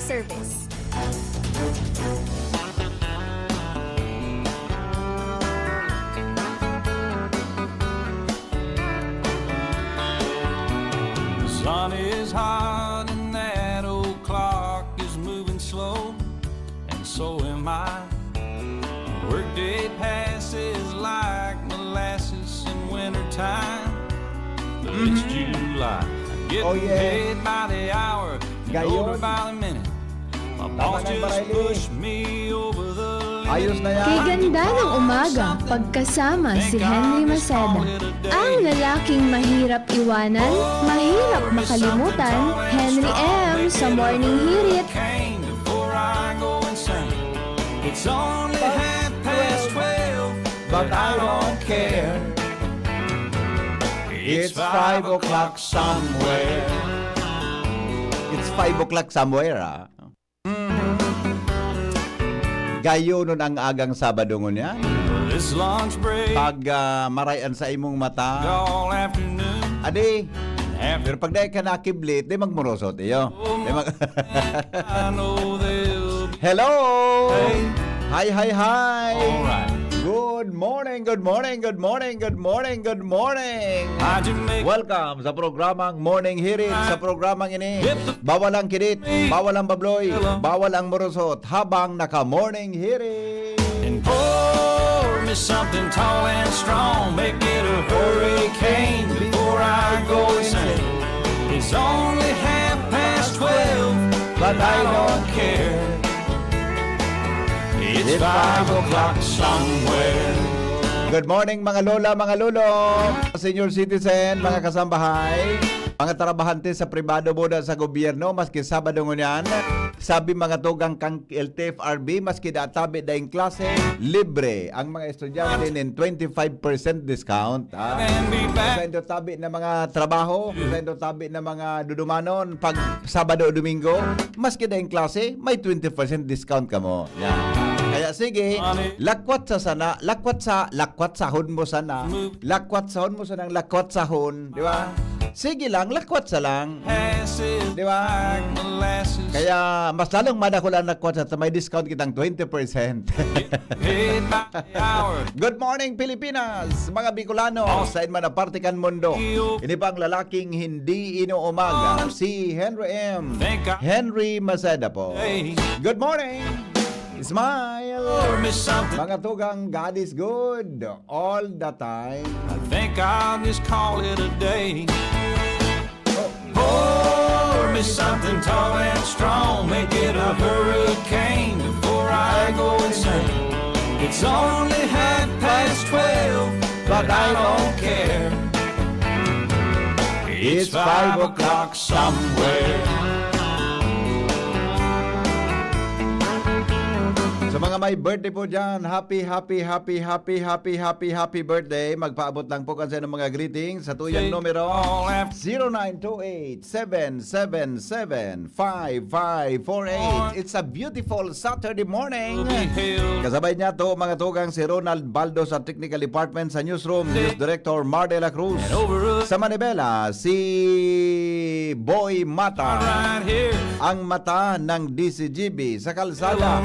service. The sun is hot and that old clock is moving slow, and so am I. Workday passes like molasses in wintertime, but it's July. Getting Oh, yeah. paid by the hour, Gayon. over by the minute. My boss na yung just Marily. pushed me over the limit. Ayos na yan. Kay ganda ng umaga, pagkasama si Henry Maceda. Ang lalaking mahirap iwanan, mahirap makalimutan, Henry M. sa Morning Hirit. Came before I go insane. It's only 12:30, But I don't care. It's 5 o'clock somewhere. It's 5 o'clock somewhere, ah. Gayo nun ang agang Sabado niya. This lunch break Pag marayan sa imong mata, all afternoon. adi, After pero pag dahil ka nakiblit, di magmurosot iyo. Di mag- I know they'll be Hello! Hey. Hi, hi, hi! alright. Good morning, good morning, good morning, good morning, good morning! How'd you make Welcome sa programang Morning Hirit. Sa programang ini, bawal ang kirit, bawal ang babloy, bawal ang murusot habang naka-Morning Hirit. and pour me something tall and strong? Make it a hurricane before I go insane. It's only 12:30, But I don't care. It's 5 o'clock somewhere. Good morning mga lola, mga lolo, senior citizen, mga kasambahay, mga trabahante sa pribado muna sa gobyerno, maski Sabado ngunyan. Sabi mga tugang kang LTFRB, maski databi daing klase, libre ang mga estudyante nin 25% discount. And be Sa back. indo tabi na mga trabaho, sa indo tabi na mga dudumanon, pag Sabado o Domingo, maski daing klase, may 20% discount ka mo. Yan. Kaya sige, lakwat sa sana, lakwat sahon mo sana, lakwat sahon mo sanang lakwat sahon, di ba? Sige lang, lakwat sa lang, Passes di ba? like molasses. Kaya mas lalong madakulan lakwat sa may discount kitang 20%. Paid by the hour. Good morning Pilipinas, mga Bicolano, sa man na partikan mundo. Ini pa ang lalaking hindi inuumaga, si Henry M. Henry Maceda po. Good morning! Smile! Pour me something. Mga tugang, God is good all the time. I think I'll just call it a day. Pour me something tall and strong. Make it a hurricane before I go insane. It's only 12:30, but I don't care. It's 5 o'clock somewhere. Sa mga may birthday po dyan, happy birthday. Magpaabot lang po kasi ng mga greetings sa tuyang numero 0928-777-5548. It's a beautiful Saturday morning. Kasabay niya to mga tugang si Ronald Baldo sa Technical Department sa Newsroom, News Director Mar de la Cruz. Over Sa Manibela, si Boy Mata, right here. ang mata ng DCGB sa kalsada.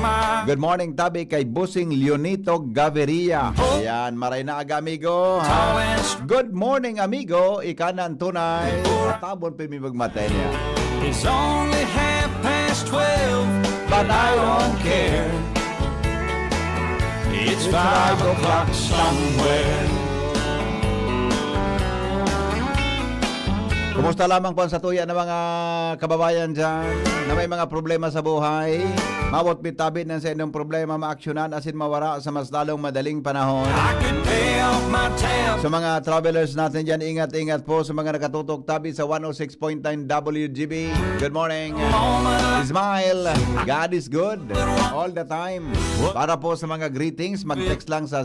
Good morning tabi kay Busing Leonito Gaviria. Ayan, maray na aga amigo. Tall Ha? and strong. Good morning amigo, ikanan tunay. Tabon pa mi magmatay niya. It's only 12:30, But I don't care. It's 5 o'clock somewhere. Kumusta lamang po ang satuya ng mga kababayan dyan na may mga problema sa buhay? Mawat bitabit ng sa inyong problema maaksyonan asin mawara sa mas lalong madaling panahon. I can pay off my tab. Sa mga travelers natin dyan, ingat-ingat po sa mga nakatutok tabi sa 106.9 WGB. Good morning. Smile. God is good all the time. Para po sa mga greetings, mag-text lang sa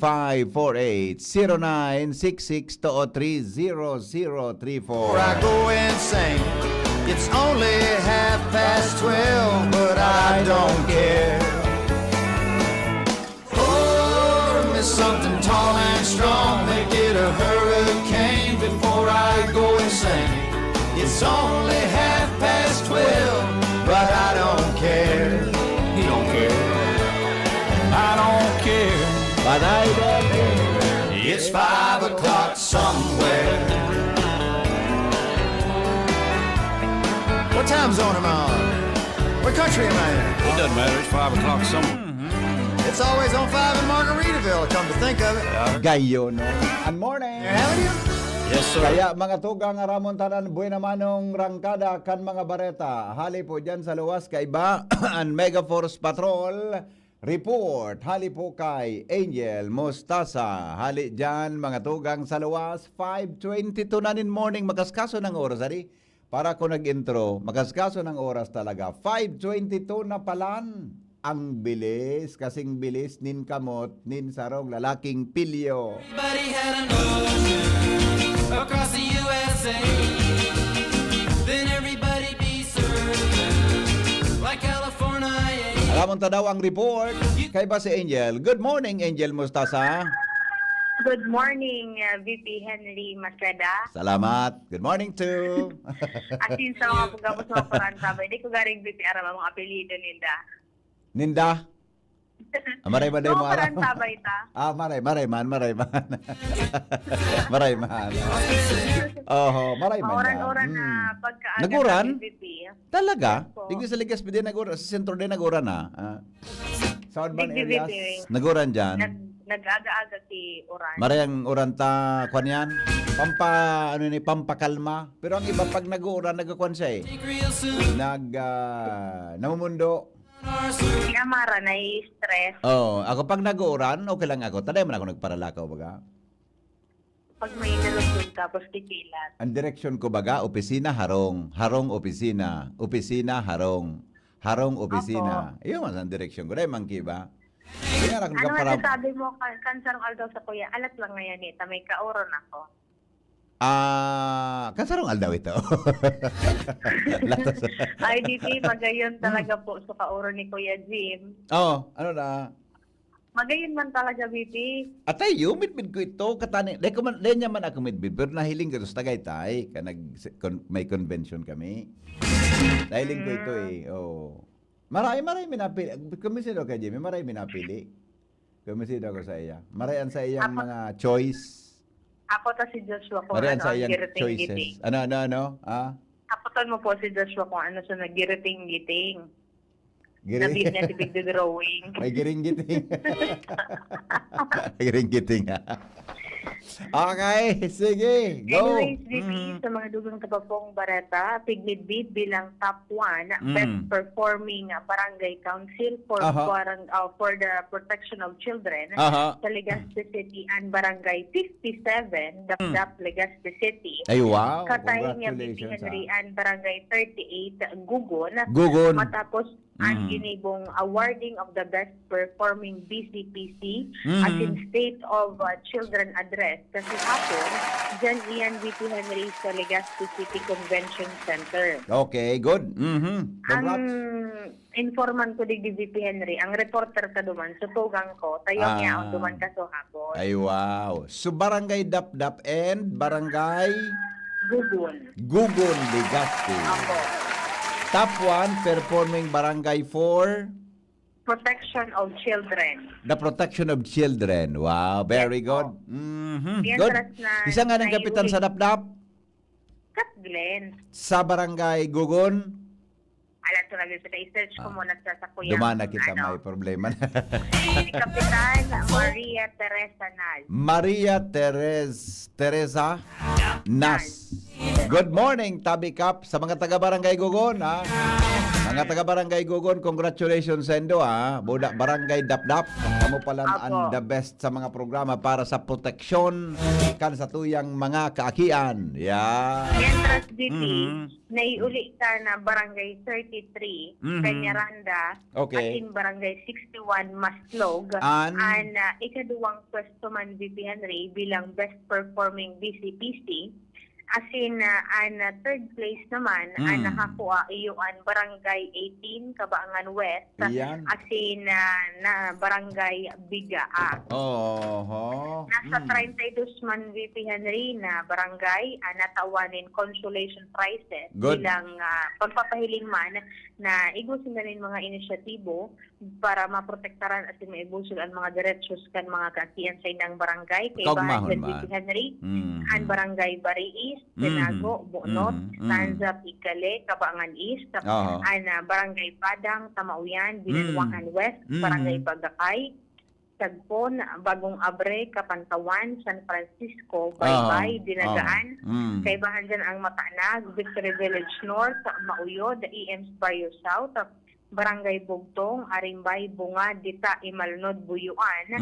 0928-777-5548. 0966-203-0034. I go insane. It's only 12:30, but I don't care. Pour me something tall and strong, make it a hurricane before I go insane. It's It's only 12:30, but I don't care. He don't care. I don't care. But I don't care. It's 5 o'clock somewhere. What time zone am I on? What country am I in? It doesn't matter. It's 5 o'clock somewhere. It's always on 5 in Margaritaville, come to think of it. Gayo, no? Good morning. You're having you? Yes, sir. Kaya mga tugang aramon tanan buena manong rangkada kan mga bareta. Hali po dyan sa luwas kay iba ang Mega Force Patrol report. Hali po kay Angel Mostasa. Hali dyan mga tugang sa luwas 5:22 na in morning. Makaskaso ng oras ari. Para ko nag-intro, makaskaso ng oras talaga. 5:22 na palan. Ang bilis, kasing bilis nin kamot, nin sarong lalaking pilyo. Everybody had an ocean across the USA. Then everybody be served like California. Alamon ta daw ang report kay ba si Angel. Good morning, Angel Mostasa. Good morning, VP Henry Maceda. Salamat. Good morning to. Asin sa mga pagkapos mga paranta ba, hindi ko garing VP Aram ang mga apelido nila. Ninda. Maray man day mo Mga alam. paranta ba ita? Maray man. Maray man. Oho, maray man. Oran-oran na pagkaaga Naguran? sa VP. Talaga? Yes po. Tignan sa ligas pwede naguran. Sa sentro din naguran ha. South Ban Big areas. VP. Naguran dyan. Nag-aga-aga si Oran. Maray ang uranta kwan yan. Pampakalma. Pero ang iba pag nag-uuran, nagkakwan siya eh. Real soon. Namumundo. Si Amara na stress Ako pag nag-uuran, okay lang ako. Taday man ako nagparalakaw baga. pag may nalugod tapos tipilat. Ang direksyon ko baga, opisina, harong. Harong, opisina. Opisina, harong. Harong, opisina. Iyon man ang direksyon ko. Dahil mangki ba? Kaya ako Ano nagparang... masasabi mo, kansarong aldaw sa kuya? Alat lang ngayon ita, may kauron ako. Kasarong aldaw ito. Latas. IDP, magayon talaga po sa kauron ni Kuya Jim. Ano na? Magayon man talaga, VP. Atay, midbid ko ito. Katani. Dahil niya man ako midbid. Pero nahiling ko ito sa Tagaytay. May convention kami. Nahiling ko ito eh. Marami minapili. Kumisido ka, Jimmy. Marami minapili. Kumisido ko sa iya. Marayan sa iyang mga choice. Ako ta si Joshua kung Marayan ano sa ang iyang giriting-giting. choices. Ano? Akotan mo po si Joshua kung ano sa nagiriting-giting. Giri- Nabit niya si Big the Drawing. May giring-giting. Giring-giting. Okay, sige. Go. Anyways, VP, sa mga dugang kapapong bareta, Pigmidbid bilang top 1 best performing barangay council for for the protection of children Aha. sa Legazpi City and Barangay 57, Dapdap, Legazpi City. Ay, wow. Katayin niya VP Congratulations. Henry and Barangay 38, Gugon. Gugon. Matapos ang ginibong awarding of the best performing BCPC at in State of Children Address. Kasi hapon, dyan iyan VP Henry sa Legazpi City Convention Center. Okay, good. Ang Congrats. informant ko di VP Henry, ang reporter ka duman, sutugang ko, tayo niya ang duman ka so hapon. Ay, wow. So, Barangay Dapdap and Barangay Gugon. Gugon, Legazpi. Ako. Top 1 performing barangay for Protection of Children. the protection of children. Wow, very Yes, good. Yan, Good. taras na- Isa nga ng kapitan naiuwi. sa Dapdap Kat Glenn. sa Barangay Gugon. Alam ko lang yun, i-search ko muna sa kuya. Dumana kita, may problema. Si Kapitan Maria Teresa Nal. Maria Teresa Nas. Good morning, Tabi Cup, sa mga taga-barangay Gugon, ha? Mga taga-barangay Gugon, congratulations sa indo, ha? Budak Barangay Dapdap. Kamu pala ang the best sa mga programa para sa proteksyon kan sa tuyang mga kaakian. Yeah. Mientras DP, naiuli ka na Barangay 33, Peñaranda, Okay. at in Barangay 61, Maslog, And? ikaduwang pwesto man VP Henry bilang best performing BCPC, As in, third place naman, nakakuha iyuan Barangay 18, Kabaangan West. Iyan. As in, na Barangay Bigaa. Oh. Nasa 32 man VP Henry na barangay natawanin consolation prizes Good. bilang pagpapahiling man na igusin na rin mga inisyatibo para maprotektaran at maibusol ang mga derechos kan mga kaakian sa inang barangay kay Kaugmahon Bahan man. VP Henry, Mm. ang barangay Bari East, Tenago, Bunot, Tanzap, Ikale, Kabaangan East, Oo. barangay Padang, Tamauyan, Binanwangan West, barangay Bagakay, Tagpon, Bagong Abre, Kapantawan, San Francisco, Baybay, Dinagaan, kay bahan dyan ang Matanag, Victory Village North, Mauyod, EMS Barrio South, Barangay Bugtong, Arimbay, Bunga, Dita, Imalnod, Buyuan,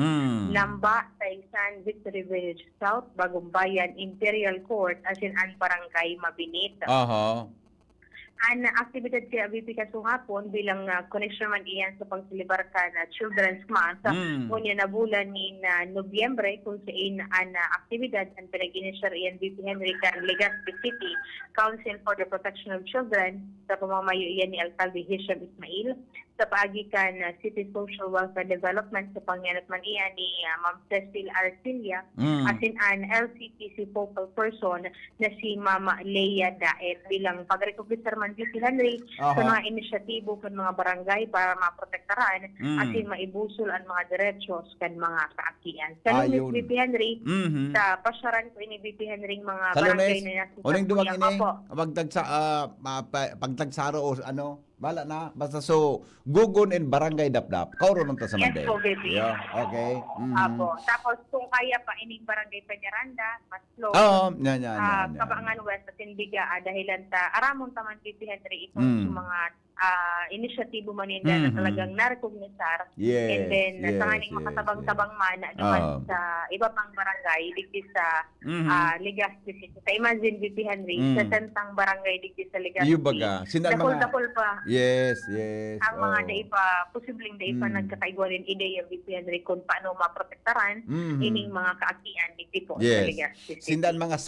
Lamba, Taysan, Victory Village South, Bagong Bayan, Imperial Court, as in ang Barangay Mabinit. Aha. Ang aktibidad kay ABP kasungapon bilang connection man iyan sa pagsilibar ka na Children's Month. Kunya na bulan ni Nobyembre kung saan ang aktibidad ang pinag-initiar iyan VP Henry kan Legazpi City Council for the Protection of Children sa pamamayo iyan ni Alcalde Hisham Ismail sa paagikan City Social Welfare Development sa pangyanat man iyan ni Ma'am Cecil Arcilia as in an LCPC focal person na si Mama Leia Daet bilang pag-recognizer man VP Henry sa mga inisyatibo kan mga barangay para maprotektaran as in maibusol ang mga derechos kan mga kaakian. Sa Lunes Ayun. VP Henry, sa pasyaran ko ini VP Henry mga Sa barangay Lunes, na nasa uning duwag ini, Opo. pagtagsaro o bala na, basta so, Gugon and Barangay Dapdap, kauro nung ta sa Yes Monday. po, VP. Yeah, okay. Apo. Tapos kung kaya pa ining barangay Peñaranda, Maslog, Yan. Kabaangan West at Tindiga dahilan ta aramon taman VP Henry ito sa mga inisyatibo man yun na talagang narekognisar. Yes, And then yes, sa nganing yes, makatabang-tabang man naman sa iba pang barangay digdi sa Legazpi City. Sa imagine VP Henry, sa sentang barangay digdi sa Legazpi. Yung baga, sinan mga... Dakol pa Yes. ang mga daipa, posibleng daipa nagkakaigwalin ideya VP Henry kung paano maprotektaran ining mga kaakian digdi po sa Yes. Legazpi City. Sindan mga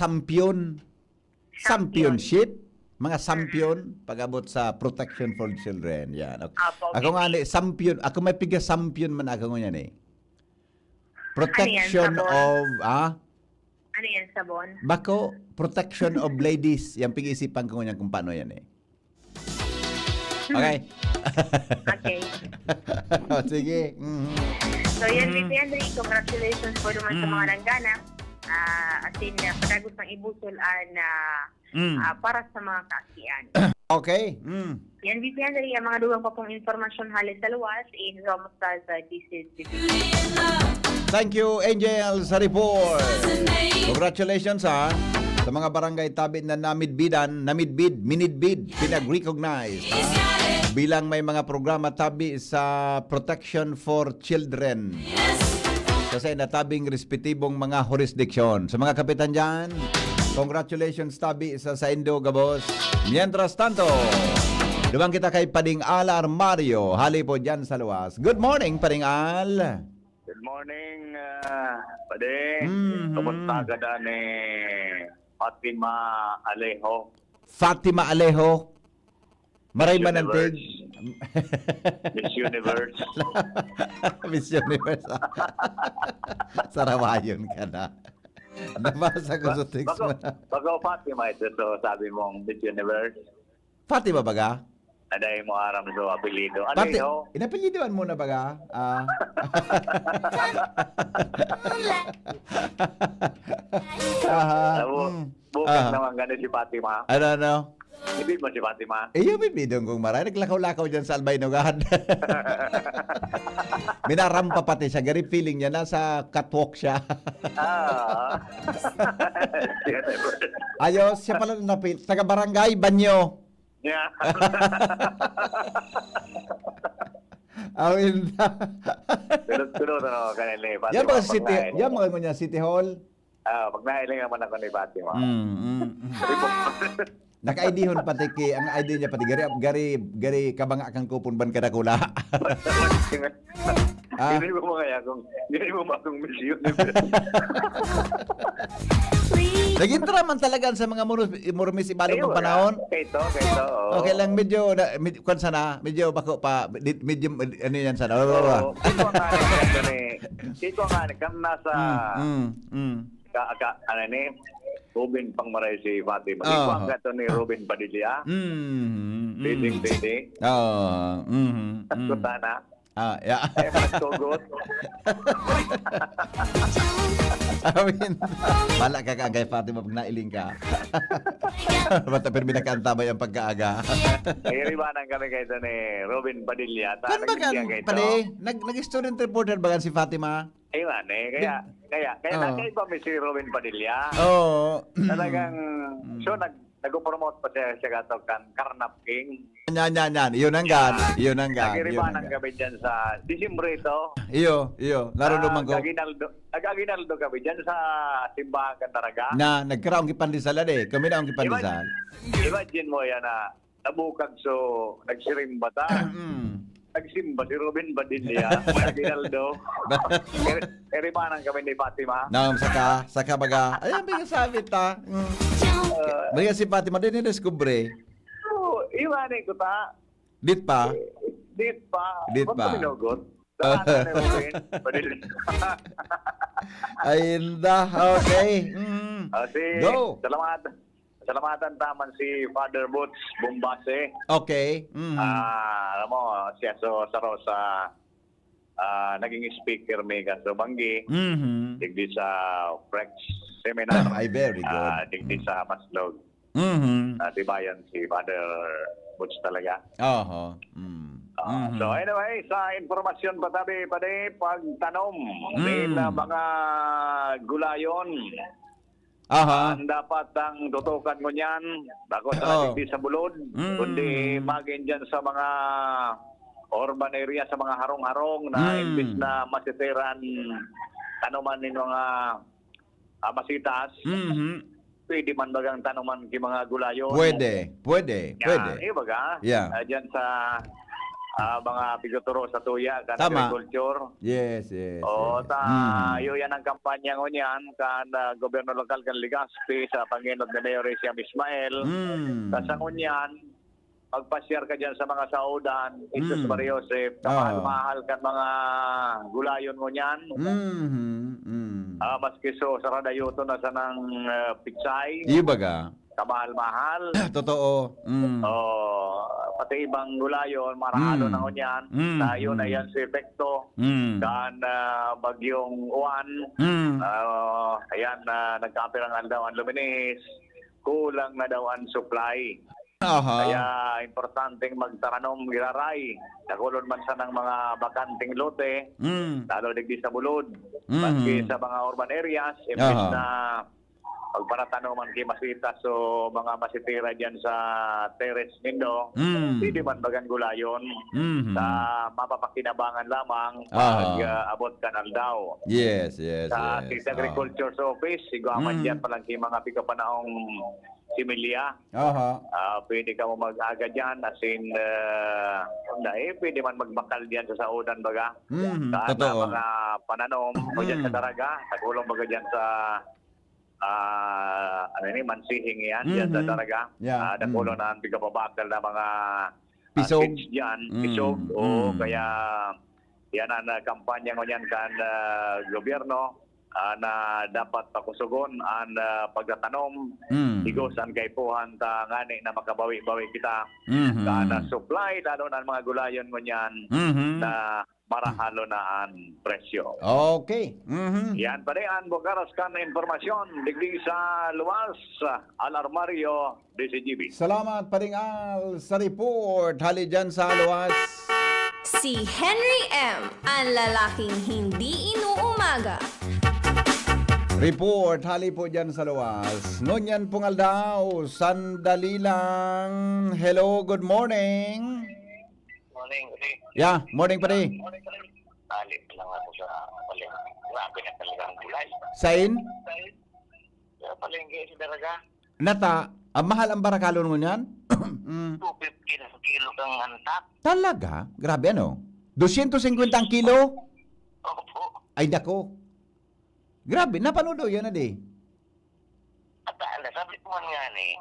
championship, mga champion pag-abot sa protection for children. Yan. Okay. Apo, Ako nga ni champion, ako may piga champion man ako nga yan eh. Protection Ano yan, of Ano yan, sabon? bako, protection of ladies. Yang pag-isipan ko nga kung paano yan eh. Okay. Okay. Sige. So yan, VP Henry, congratulations po naman sa mga nanggana. At in, pagkagot ng ibusol para sa mga kaakian. Okay. Yan, VP Henry, ang mga dugang pa pong informasyon halis sa luwas in Ramos Plaza, DCS. Thank you, Angel, sa report. Congratulations sa mga barangay tabi na minidbid, pinag-recognize bilang may mga programa tabi sa Protection for Children. Kasi natabing respetibong mga jurisdiction. Sa mga kapitan dyan, congratulations tabi sa Indo, Gabos. Mientras tanto, dumang kita kay Pading Al Armario. Hali po dyan sa luwas. Good morning, Pading Al. Good morning, Padeng. Kamusta ka na ni Fatima Alejo? Fatima Alejo. Maray manantig. Miss Universe. Miss Universe. Sarawayon ka na. Nabasa ko sa text mo na. Bago Fatima ito, so sabi mong Miss Universe. Fatima baga? Aday mo aram sa apelido. Alejo? Inapelyidoan mo na baga? Bukas naman ganun si Fatima. Ano? Hindi mo si Fatima. Yung bibidong kong maray. Naglakaw-lakaw dyan sa Albay-Nogad. Minarampa pati siya. Gari feeling niya. Nasa catwalk siya. Ayos. Siya pala napil. Taga-barangay, Banyo. Yeah. Awin na. Tulog na kanil ni Fatima. Yan mga city, yan mga niya, City Hall. Pag nailing naman ako ni Fatima. Naka-ID-hon pati ki, ang ID niya pati gari kabanga kang kupon ban kada kula. Ah. Hindi mo mga yakong, hindi mo makong misyon. Nag-intra man talaga sa mga murmis ibalong ng panahon. Kaya ito. Okay lang, medyo, kung sana, medyo bako pa, medyo, ano yan sana. Oo. Kiko nga ni, kam nasa, ano ni, Robin Pangmaray si Fatima. Oo. Kiko ang gato ni Robin Padilla. Piding. Oo. Kutana. Yeah. Eh, magtugot. Amin. Bala ka kagay Fatima pag nailing ka. Bata pero binakanta ba yung pagkaaga? Iribanan kami kayo ni Robin Padilla. Kan ba pare, nag-student reporter ba si Fatima? Ayun kaya nakaiba mi si Robin Padilla. Oo. Talagang, so nag-promote pa siya gato kan Carnap King. Yan. Yun ang gan. Nagiribanan kami dyan sa Disyembre ito. Iyo. Laro naman ko. Nag-aginaldo kami dyan sa Simbahan Candaraga. Na nagkaraong kipandisal ade. Kami na ang kipandisal. Imagine mo yan na nabukag so nagsirimba ta. Nagsimba si Robin Badilla. Nag-aginaldo. Iribanan kami ni Fatima. Nam saka baga. Ayan bigyan sabi ta. Bigyan si Fatima din ni-descubre. Iwanin ko ta. Dit pa. Dit pa. Dit Ba't pa. ko binugot? Daanan ni Robin Badilla. Ayunda. Okay. Go. Salamatan taman si Father Boots Bombase. Okay. Alam mo, siya sa naging speaker may kaso Banggi. Digdi sa Frex Seminar. Ay, very good. Digdi sa Maslog. Tibayan si Father Boots talaga. Oho. So anyway, sa informasyon patabi pagtanom ng mga gulayon. Aha. Ang dapat ang tutukan mo niyan, bako sa hindi sa bulod, kundi magin dyan sa mga urban area, sa mga harong-harong na imbis na masitiran tanuman ng mga masitas, pwede man bagang tanuman ki mga gulayon. Pwede. Baga, Yeah. dyan sa mga pigoturo sa tuya, kan Tama. agriculture. Yes. O, iyo yan ang kampanya ko niyan kan gobyerno lokal kan Legazpi sa Panginoon ni Mayor Siam Ismael. Kasangon yan, magpasyar ka dyan sa mga saudan, Isus Maria Joseph, kamahal kan mga gulayon mo niyan. Maski so saradayoto na sa ng pitsay, Iyo baga. kamahal-mahal. Totoo. Pati ibang gulayon, marahalo na ko niyan. Tayo na yan si Epekto. Dan bagyong Uwan. Ayan, nagkapirang daw ang luminis. Kulang na daw ang supply. Kaya importanteng magtaranom giraray. Nakulon man sa ng mga bakanting lote. Lalo digdi sa bulod. Maski sa mga urban areas. Imbis na pagparatano man kay masita so mga masitira dyan sa terrace nindo, pwede man bagang gulayon sa mapapakinabangan lamang pag abot kanal daw. Yes. Sa State Agriculture Office, sigaman dyan palang kay mga pigapanaong similya. Pwede ka mo mag-aga dyan as in, pwede man magbakal dyan sa saudan baga. Sa mga pananom o dyan sa daraga, nagulong baga dyan sa mansihing yan dyan sa daraga. Nakulo na ang bigapabakal na mga Pisog. kids dyan. Pisog. Kaya yan ang kampanya ko yan kan gobyerno na dapat pakusugon ang pagtatanom. Igosan kay puhan ta ngani na makabawi-bawi kita. Kana supply lalo na mga gulayon mo yan na marahalo na ang presyo. Okay. Yan pa rin ang bukaras ka na informasyon. Digdi sa luwas, Alarmario, DCGB. Salamat Paringal sa report. Hali dyan sa luwas. Si Henry M., ang lalaking hindi inuumaga. Report, hali po dyan sa luwas. Ngunyan pungal daw, sandali lang. Hello, good morning. Morning. Yeah, morning pare. Alit lang ako sa palengke. Grabe na talagang gulay. Sain? Sa palengke sa daraga, Nata, ang mahal ang barakalo ngunyan? 250 na sa kilo kang antak. Talaga? Grabe ano? 250 ang kilo? Opo. Ay, nako. Grabe, napanood yan na di. At sabi ko man nga ni,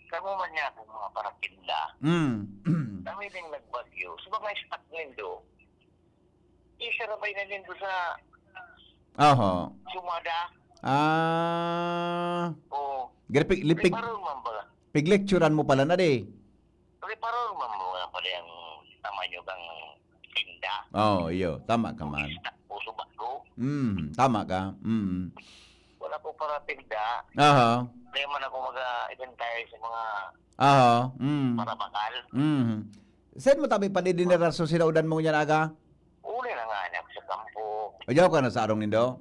kamo man niya akong mga paratinda. Kami din nagbagyo. So mga stock nindo, isarabay na din doon sa Oho. sumada. O, Lipig, reparon man ba? piglecturan mo pala na di. Reparon man mo nga pala yung tama nyo kang tinda. Oh, iyo. Tama ka man. Stock po subago. Tama ka. Wala ko paratinda. Oho. Kaya man ako mag-identify sa mga Oho. parabakal. Saan mo tabi panidinera so sinaudan mo niyan aga? Uli na nga anak sa kampo. Ayaw ka na sa arong nindo?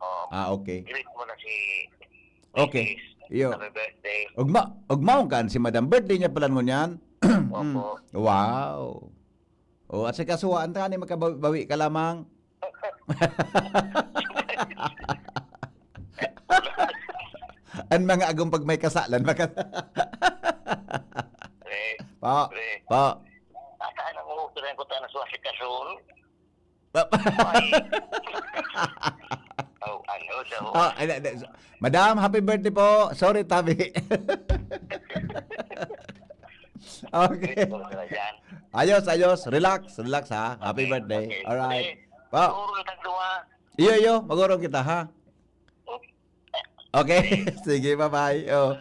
O, Okay. greet mo na si Okay. Iyo. Happy birthday. Ugmaon kan si Madam, birthday niya pala ngunyan. Opo. Wow. O at sa kasuwaan ka ni makabawi ka lamang. Ang mga agong pag may kasalan maka. Pa. Pa. Ata nang umutulan ko tayo na suwasi kasul. Pa. Oh, ano daw? Madam, happy birthday po. Sorry, tabi. Okay. Greet mo na dyan. Ayos. Relax ha. Happy Okay, birthday. okay. Alright. Okay. Pa. Siguro na tagduwa. Iyo, magurong kita ha. Okay. Sige, bye-bye. Oh.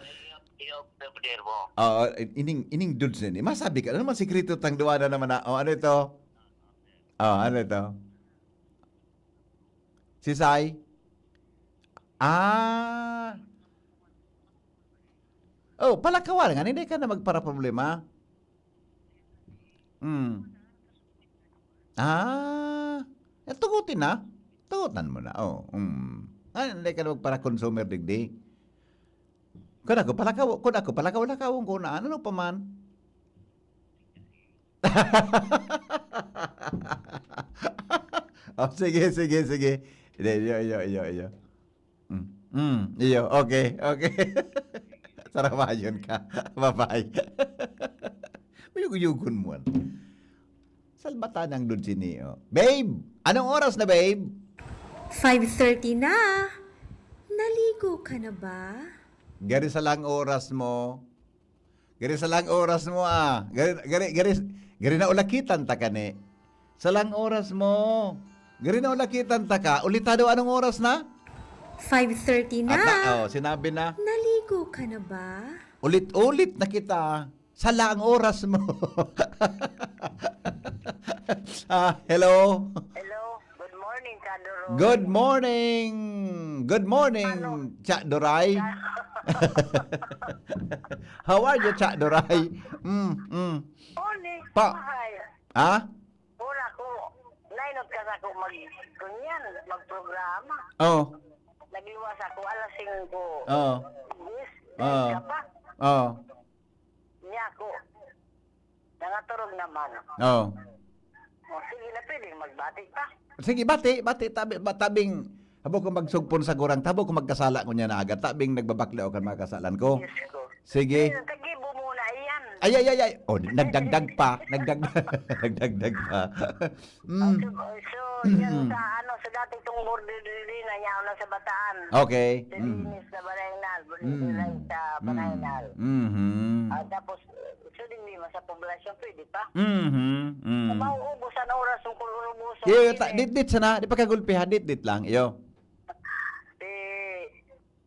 Iyo, pwede mo. Oh, ining dudes ni. Masabi ka, ano naman sikreto tang duwa na naman na. Oh, ano ito? Oh, ano ito? Si Sai? Oh, palakawan nga. Hindi ka na magpara problema. Tugutin na. Tugutan mo na. Oh, hindi ka na magpara consumer digdi. Kung ako palakaw ko na. Ano pa man? Oh, sige. Iyo. Iyo, okay. Saramayon ka. Bye-bye. Uyug-uyugon mo. Salbata ng Dudsini, oh. Babe! Anong oras na, babe? 5:30 na. Naligo ka na ba? Gari sa lang oras mo. Gari na ulakitan ta ka ni. Sa lang oras mo. Gari na ulakitan ta ka. Ulitado anong oras na? 5:30 na. Sinabi na. Naligo ka na ba? Ulit na kita. Sa lang oras mo. Hello. Hello, good morning, Kadoro. Good morning, Cha Doray. How are you, Cha Doray? Oli, Pa. Ha? Ura ko, nainot ka sa ko magprograma. Oh. Nagliwas ako, alas 5. Oh. Yes, Oh. ka pa. Oh. Niya ko, nangaturog naman. Oh. O, sige na, pwedeng magbati pa. Sige, bati, tabing, habo ko magsugpon sa gurang, tabo ko magkasala ko niya na agad, tabing nagbabaklaw kan mga kasalan ko. Yes ko. Sige. Tagibo muna, iyan. Ay. Oh, nagdagdag pa. Nagdagdag pa. So, yan sa dating itong border din na yaw na sa Bataan. Okay. Sa Linis na Banaynal, border sa Banaynal. Tapos, so din lima sa poblasyon, pwede pa. Mauubos ang oras ng kulubuso. Dit sana, di pa kagulpihan, dit lang, iyo.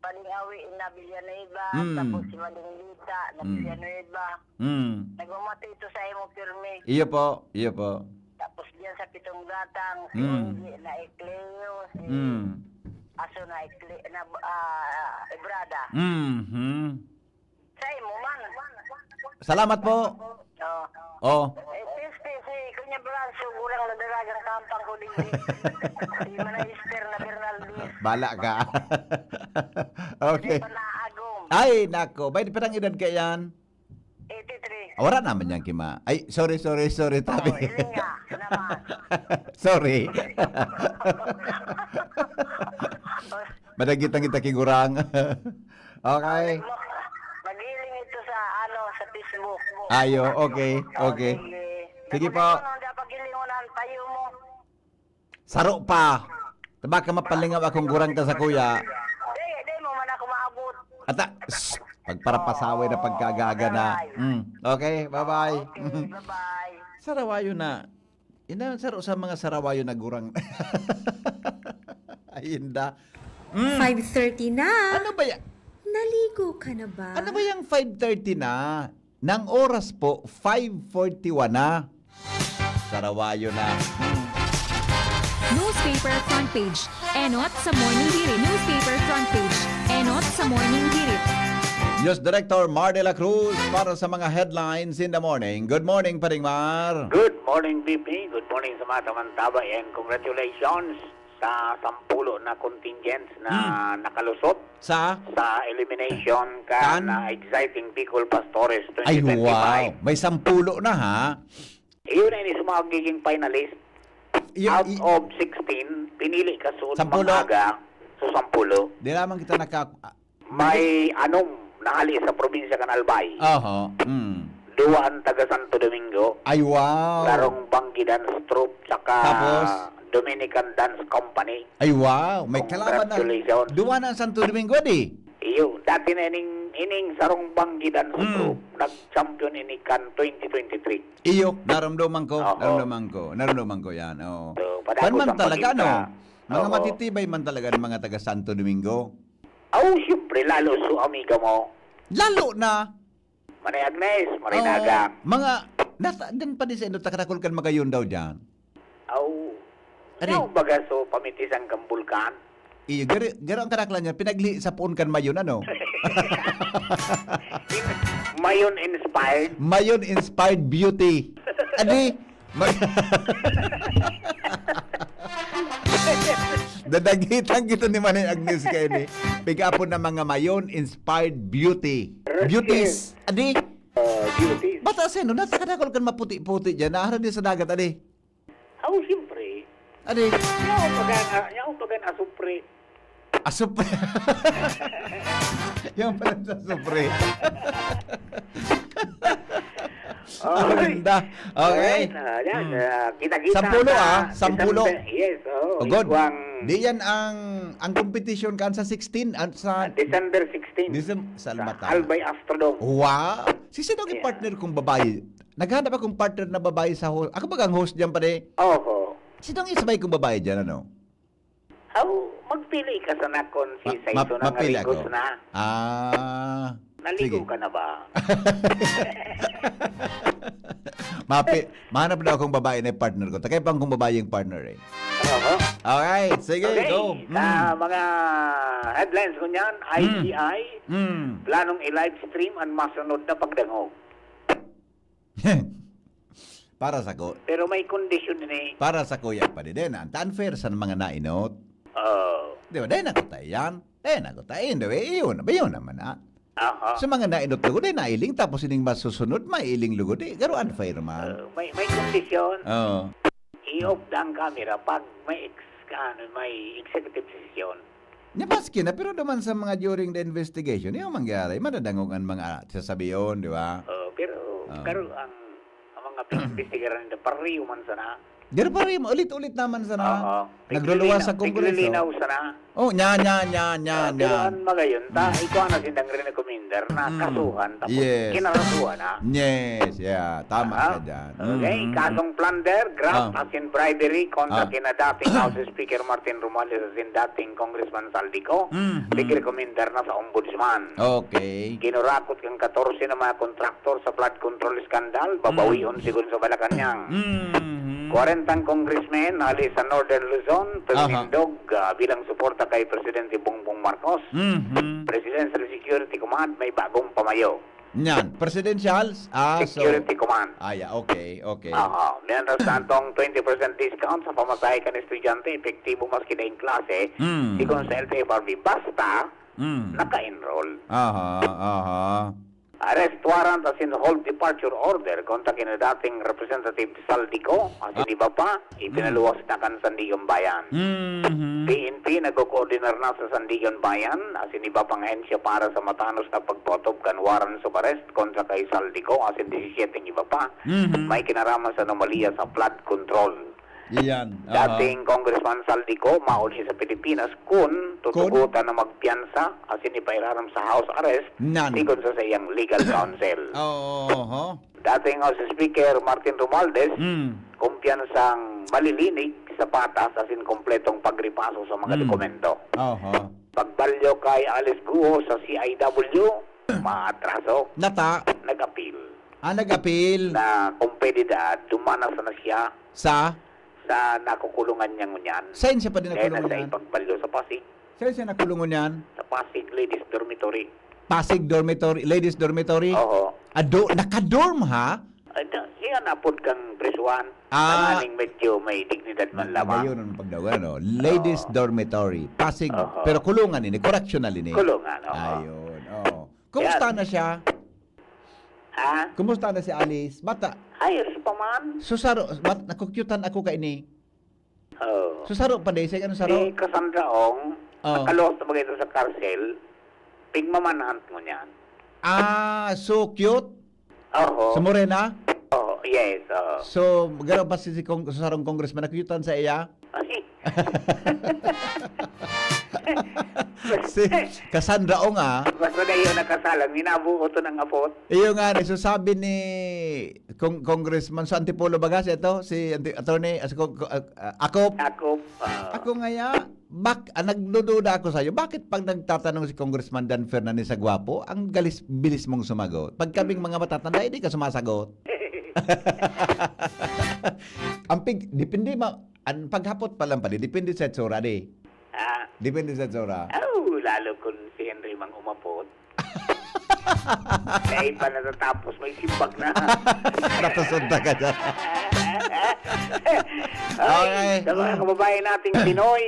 Palingawi na Villanueva, tapos si Malinglita na Villanueva. Nagmamati ito sa imo pirmi. Iyo po. Tapos diyan sa Pitong Gatang, si Engie na Ecleo, si Aso na Ebrada. Sa imo man. Salamat po. Oh. Si Kunya Branso, kurang na dalagang kampang ko din. Si Manaister na Bernaldez. Bala ka. Okay. Si Panaagom. Ay, nako. Bay, parang edad ka yan? 83. Wala naman yan, Kima. Ay, sorry, tabi. Ilinga naman. Sorry. Madagitang kita kigurang. Okay. Magiling ito sa Facebook. Ayo, okay. Sige po. Pagilingonan tayo mo. Saro pa. Baka mapalingaw akong gurang ka sa kuya. Di mo man ako maabot. Ata, pagparapasaway na pagkagaga na. Okay, bye-bye. Bye-bye. Sarawayo na. Ina saro sa mga sarawayo na gurang. Ayinda. 5:30 na. Ano ba yan? Naligo ka na ba? Ano ba yung 5:30 na? Nang oras po, 5:41 na. Sarawayo na. Newspaper front page. Enot sa Morning Hirit. Newspaper front page. Enot sa Morning Hirit. News Director Mar de la Cruz para sa mga headlines in the morning. Good morning, Paring Mar. Good morning, BP. Good morning sa mga tamantaba and congratulations sa 10 na contingents na nakalusot Sa? elimination Kan? na exciting Bicol Pastores Ay, 2025. wow. May 10 na, ha? Iyon ay sa mga magiging finalist. Out of 16, pinili ka suot 10. mga so 10. Di lamang kita May anong nahali sa probinsya kan Albay. Oho. Duwan taga Santo Domingo. Ay, wow. Larong Banggi Dance Troupe saka Tapos? Dominican Dance Company. Ay, wow. May kalaban na. Congratulations. Duwa na ang Santo Domingo, di? Iyo, dati na ining sarong Banggi Dance Troupe, nag-champion ini kan 2023. Iyo, naramdaman ko. Oo. Naramdaman ko yan. Oo. So, Pan padako man sa talaga, paginta. no? Mga Oo. matitibay man talaga ng mga taga Santo Domingo. Siyempre, lalo su amiga mo. Lalo na. Manay Agnes, Manay Oo, Naga. mga, din pa din sa ino, takrakol kan magayon daw dyan. Ari. Ano baga so pamitisan kang bulkan? Iyo, garo ang karaklan niya, pinagli sa puon kan mayon, ano? Mayon inspired. Mayon Inspired Beauty. Adi, dadagitan gito ni Manay Agnes kayo ni. Pigapon ng mga Mayon Inspired Beauty. Beauties. Adi, Beauty. bata sino, nasa kadakol kan maputi-puti dyan, naharap din sa dagat, adi. Siyempre. Adi, Yaw baga na supre. asupre. Yung pala sa supre. Ang ganda. Okay. Yan, kita-kita. 10, 10. Yes, Oh, good. Di yan ang competition kan sa 16 at sa December 16. Salmata. Albay Astrodome. Wow. Si sino ang partner kong babae? Naghanap akong partner na babae sa host. Ako ba ang host diyan pare? Oho. Sino ang isabay kong babae diyan, ano? Magpili ka sa nakon si Ma- Saito na mapili naligos ako. na. Naligo sige. ka na ba? Mahanap na akong babae na partner ko. Takay pang kong babae yung partner eh. Oho. Okay, sige, Okay, go. sa mga headlines ko niyan, ICI, planong i-live stream ang masunod na pagdangog. Para sa ko. Pero may condition ni. Para sa kuya pa din. Ang unfair sa mga nainot. Di ba? Dahil nakutayan. Dahil nakutayan. Di ba? Iyon naman na. Aha. Sa mga nainot lugod, nailing. Tapos ining masusunod, mailing lugod. Garo unfair man. May condition. Oo. I-off na ang camera pag may executive decision. Napaski na, pero naman sa mga during the investigation, yung mangyari, madadangog ang mga sasabiyon, di ba? Pero ang mga pinag-investigaran nila, pariyo man sana. Pero pa rin, ulit-ulit naman sana. Nagluluwas sa Kongreso. Tiglilinaw sana. Oh, nya. Pero ang magayon, ikaw na sindang rin commander na kasuhan, tapos Yes. kinarasuhan na. Yes, yeah. Tama ka dyan. Okay, kasong plunder, graft as in bribery kontra kina dating House Speaker Martin Romualdez as in dating Congressman Saldico. Bigil commander na sa ombudsman. Okay. Ginurakot kang 14 na mga kontraktor sa flood control scandal, babawion siguro sa Malacanang. 40 congressmen ali sa Northern Luzon, tumindog bilang suporta kay Presidente Bongbong Marcos. Presidential Security Command may bagong pamayo. Yan, presidential. Security Command. Yeah, okay. Meron tantong 20% discount sa pamasahe kan estudyante, epektibo maski na yung klase, sikon sa LTFRB, basta naka-enroll. Arrest warrant as in hold departure order kontra kina dating Representative Saldico as in iba pa, ipinaluwas na kan Sandigan Bayan. PNP nagko-coordinate na sa Sandigan Bayan as in iba pang hensya para sa matanos na pagpotob kan warrants of arrest kontra kay Saldico as in 17 iba pa. May kinaraman sa anomalya sa flood control. Iyan. Aha. Dating Congressman Saldico, mauli sa Pilipinas kung tutugutan na magpiyansa asin ipairaram sa house arrest Nan. sigon sa iyang legal counsel. Oo. Dating House Speaker Martin Romualdez, kumpiyansang malilinig sa patas asin kompletong pagripaso sa mga dokumento. Aha. Pagbalyo kay Alice Guo sa CIW, maatraso, Nata. nag-appeal. Nag-appeal Na kumpedidad, dumanas na siya sa nakukulungan niya ngunyan. saan siya pa din Dahil nakulungan nasa yan? ipagbalyo sa Pasig. Saan siya nakulungan yan? Sa Pasig Ladies Dormitory. Pasig Dormitory, Ladies Dormitory? Oo. Nakadorm ha? Siya napod kang presuan. Nanganing medyo may dignidad man lamang. Ayun ang pagdawa, no? Ladies Dormitory, Pasig, pero kulungan ini, correctional ini. Kulungan, oo. Ayun, oo. Kumusta na siya? Ha? Kumusta na si Alice? Bata, Ayos pa man. susaro, nakukyutan ako ka ini. Oo. Susaro pa din, ano saro? Si Cassandra Ong, nakalos na bagay ito sa karsel, pigmamanahant mo niyan. So cute? Oo. Sa Morena? Oo, yes. Oo. So, gano'n pa si susarong congressman, nakukyutan sa iya? Ay. Si Cassandra O nga, Basta na yun nakasalang, minabuo to ng apot. iyo nga, so sabi ni Congressman sa Antipolo Bagas, ito, si attorney, ako nga ya, nagdududa ako sa iyo, bakit pag nagtatanong si Congressman Dan Fernandez sa Guapo, ang bilis mong sumagot? Pag kaming mga matatanda, hindi ka sumasagot. Depende ang paghapot pa lang pala, depende sa tsura di. Depende sa tsura. Lalo kung si Henry mang umapot. Dahil pa natatapos, may simbag na. Natasunta ka dyan. Ay, sa mga kababayan nating Pinoy,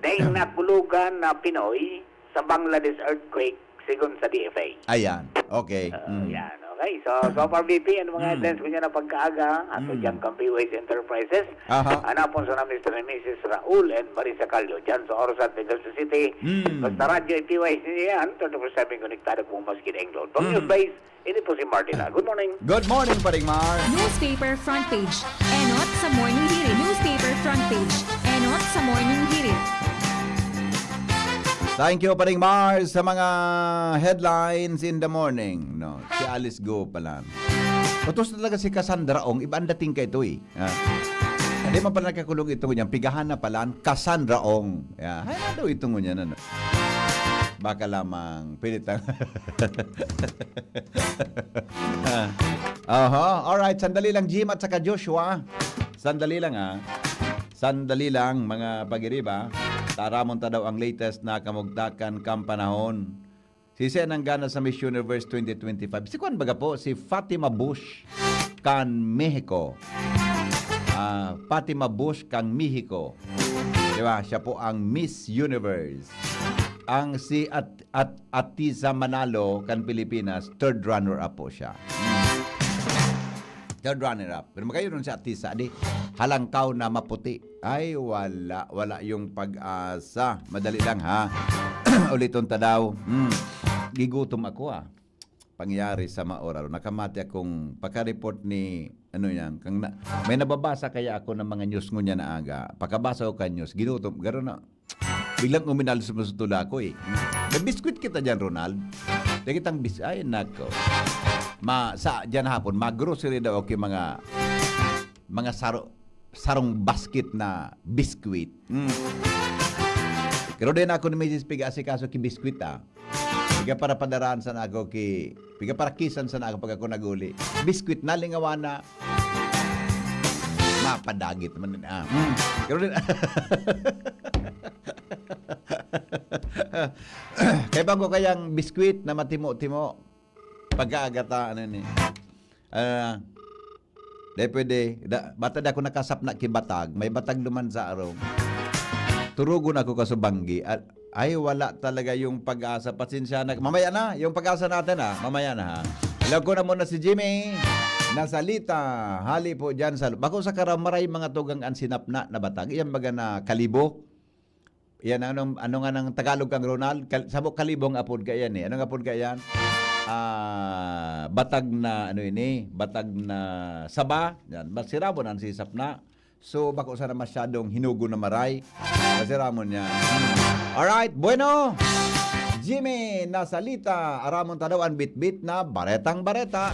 dahil nakulugan na Pinoy sa Bangladesh earthquake, sigon sa DFA. Ayan, okay. Yan, okay. So far BP, ano mga headlines ko niya na pagkaaga, ato dyan kang PWS Enterprises, anapon sa na Mr. and Mrs. Raul and Marisa Calio, dyan sa Orosat, Negros City, basta radyo PWS niya yan, 24/7 konektado po maski na England. From your base, ini po si Martina. Good morning. Good morning, Paring Mar. Newspaper front page. Enot sa morning hirit. Newspaper front page. Enot sa morning hirit. Thank you, Paring Mars, sa mga headlines in the morning. No, si Alice Go pala. Utos talaga si Cassandra Ong, iba ang dating ka ito eh. Hindi man pala nakakulong ito ngunyan. Pigahan na pala, Cassandra Ong. Hay na daw ito ngunyan. Ano? Baka lamang, pinitang. Alright, sandali lang Jim at saka Joshua. Sandali lang Sandali lang mga pag-iriba. Taramon ta daw ang latest na kamugtakan kampanahon. Sisi nang gana sa Miss Universe 2025. Si kuan baga po, si Fatima Bush kan Mexico. Fatima Bush kang Mexico. Diba? Siya po ang Miss Universe. Ang si Atiza Manalo kan Pilipinas, third runner-up po siya. Third runner-up. Pero magayon nun si Atisa, halangkaw na maputi. Ay, wala yung pag-asa. Madali lang, ha? Uliton ta daw. Gigutom ako, pangyari sa Maoraro. Nakamati akong pagka-report ni, may nababasa kaya ako ng mga news ngunya na aga. Pagkabasa ko ka news, ginutom, gano'n na. Biglang uminalo sa masutula ko, May biskuit kita dyan, Ronald. Dahil kitang ay, nako. Diyan hapon, mag-grocery daw ako yung mga sarong basket na biskuit. Pero din ako ni Mrs. Piga asikaso ki biskuit Piga para padaraan sa ako piga para kisan sa ako pag ako naguli. Biskuit na lingawan na mapadagit man Pero din kaya bang ko kayang biskuit na matimo-timo pagkaagata Dahil pwede, bata da ako nakasap na kibatag, may batag luman sa araw. Turugon ako kasubanggi. Ay, wala talaga yung pag-asa. Pasensya na. Mamaya na, yung pag-asa natin mamaya na Hello ko na muna si Jimmy. Nasalita. Hali po dyan sa... Bako sa karamaray mga tugang ansinap na batag. Iyan baga na kalibo. Yan, ano nga ng Tagalog kang Ronald? Sabok kalibong apod ka yan Anong apod ka yan? Batag na batag na saba yan sirabo nan sisap na So, bako sana masyadong hinugo na maray. Kasi ramon niya. Alright, bueno. Jimmy, nasalita. Aramon tadawan bit-bit na baretang bareta.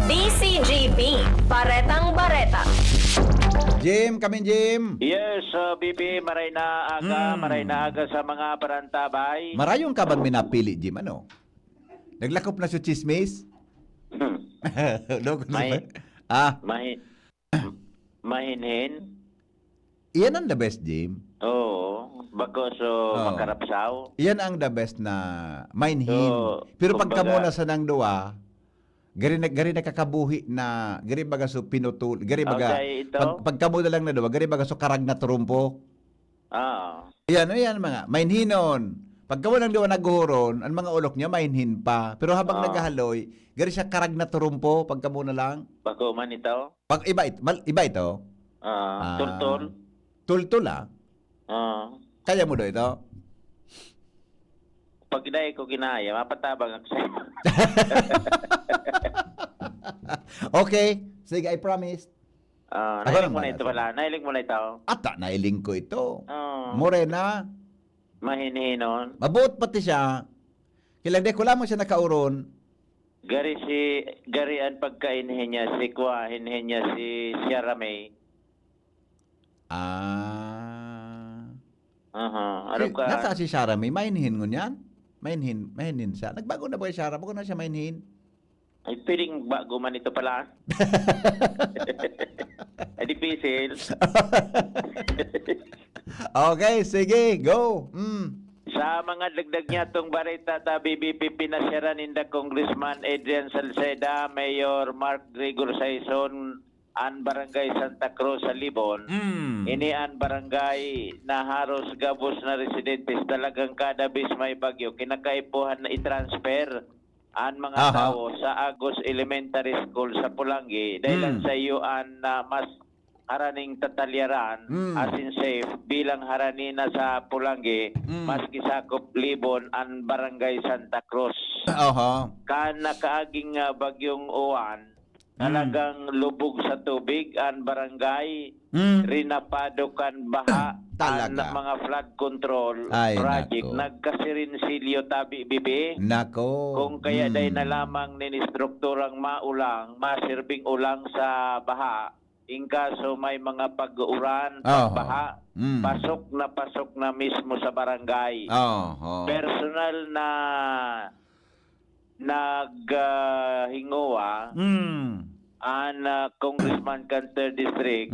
DCGB, Baretang Bareta. Jim, kami Jim. Yes, BP, maray na aga sa mga parantabay. Marayong ka bang minapili, Jim? Ano? Naglakop na siya chismis? May- Ah, Mahinhin. iyan ang the best, Jim. Oo, bako so makarapsaw. Iyan ang the best na mainhin. So, Pero pagka kumbaga- muna sa nang duwa, gari nakakabuhi na, gari baga so pinutul, gari baga, Okay, ito? pagka mo na lang na duwa, gari baga so karag na turumpo. Ah. Iyan mga, mainhinon. Pagka mo lang duwa naghuhuron, ang mga ulok niya mainhin pa. Pero habang naghahaloy, gari siya karag na turumpo, pagka mo na lang. Bako man ito. Pag iba ito, Tultul. tultul Kaya mo do ito? Pag dahil ko ginaya, mapatabang ako sa'yo. Okay, sige, I promise. Nailing mo na ito pala. Nailing mo na ito. Ata, nailing ko ito. Oh, Morena, mahinihinon. mabuot pati siya. Kilagde ko lamang siya nakauron. Gari ang pagkainhin niya, si Kwa, hinhin niya si Sierra May. Ano ka? Nasa si Shara, may mainhin ngun yan? Mainhin siya. Nagbago na ba yung Shara? Bago na siya mainhin. Ay, piling bago man ito pala. Ay, dipisil. Okay, sige, go. Sa mga dagdag niya itong barita ta BBP pinasyaran in the Congressman Adrian Salceda, Mayor Mark Gregor Saison, an Barangay Santa Cruz sa Libon. Ini an barangay na haros gabos na residentes talagang kada bis may bagyo kinakaipuhan na i-transfer ang mga tao sa Agos Elementary School sa Pulangi dahil sa iyo an mas haraning tatalyaran asin safe bilang haranina sa Pulangi maski sakop Libon an Barangay Santa Cruz. Kan nakaaging bagyong uwan talagang lubog sa tubig ang barangay rinapado kan baha ang mga flood control project nagkasirinsilyo tabi bibi Nako. kung kaya day na lamang ninistrukturang maulang masirbing ulang sa baha in kaso may mga pag-uran pagbaha pasok na mismo sa barangay personal na naghingoa ang Congressman Canter District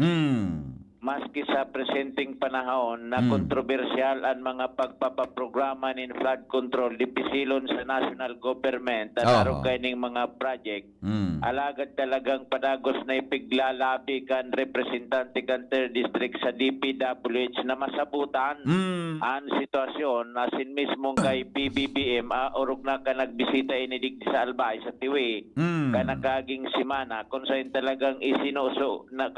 maski sa presenting panahon na kontrobersyal ang mga pagpapaprograma ng flood control dipisilon sa national government at aron kayning mga project alagad talagang padagos na ipiglalabi kan representante Canter District sa DPWH na masabutan ang sitwasyon asin mismo kay PBBM orog na ka nagbisita inidig sa Albay sa Tiwi kanakaging simana kung saan talagang isinuso na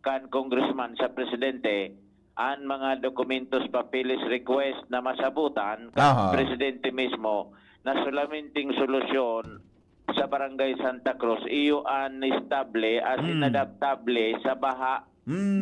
kan congressman sa presidente ang mga dokumentos papeles request na masabutan kan presidente mismo na sulaminting solusyon sa Barangay Santa Cruz iyo an estable as inadaptable sa baha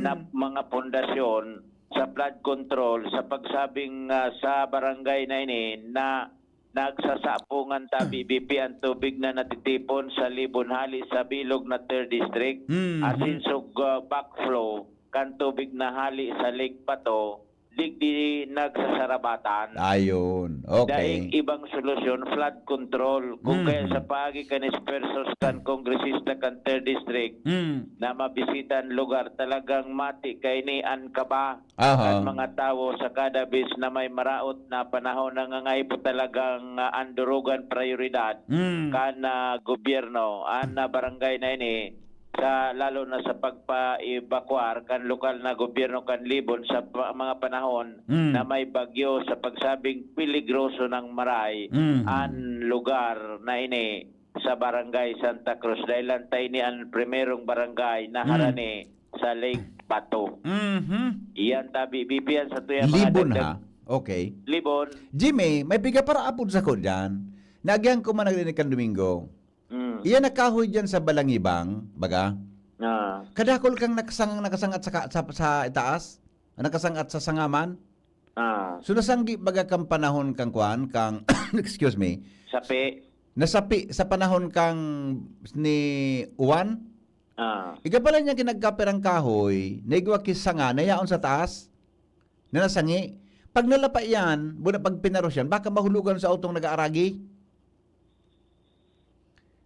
na mga pundasyon sa flood control sa pagsabing sa barangay na ini na nagsasapungan ta BBP ang tubig na natitipon sa Libon-Hali sa bilog na 3rd District asin sug backflow kan tubig na hali sa Lake Pato digdi nagsasarabatan Ayun. Okay. daing ibang solusyon flood control kung kaya sa pagi kanis persos kan kongresista kan 3rd District na mabisitan lugar talagang mati kay ni an kaba ang mga tao sa kada bis na may maraot na panahon na ngangay po talagang andurugan prioridad kan gobyerno an barangay na ini sa lalo na sa pagpa-evacuar kan lokal na gobyerno kan Libon sa mga panahon na may bagyo sa pagsabing peligroso ng maray ang lugar na ini sa Barangay Santa Cruz dahil lantay ni ang primerong barangay na harani sa Lake Pato. Iyan tabi bibiyan sa tuya mga Libon dagdag. Okay. Libon. Jimmy, may biga para apod sa ko dyan. Nagyan ko man nagrinig kan Domingo. Iyan nakahoy dyan sa Balangibang, baga. Kadakol kang nakasangat sa itaas, nakasangat sa sangaman. So nasanggi baga kang panahon kang kuan kang excuse me. Sapi. Nasapi sa panahon kang ni Uwan. Iga pala niya kinagkaperang kahoy, naigwa kis sanga, nayaon sa taas. Na nasangi. Pag nalapa yan, pag pinaros yan, baka mahulugan sa autong nag-aaragi.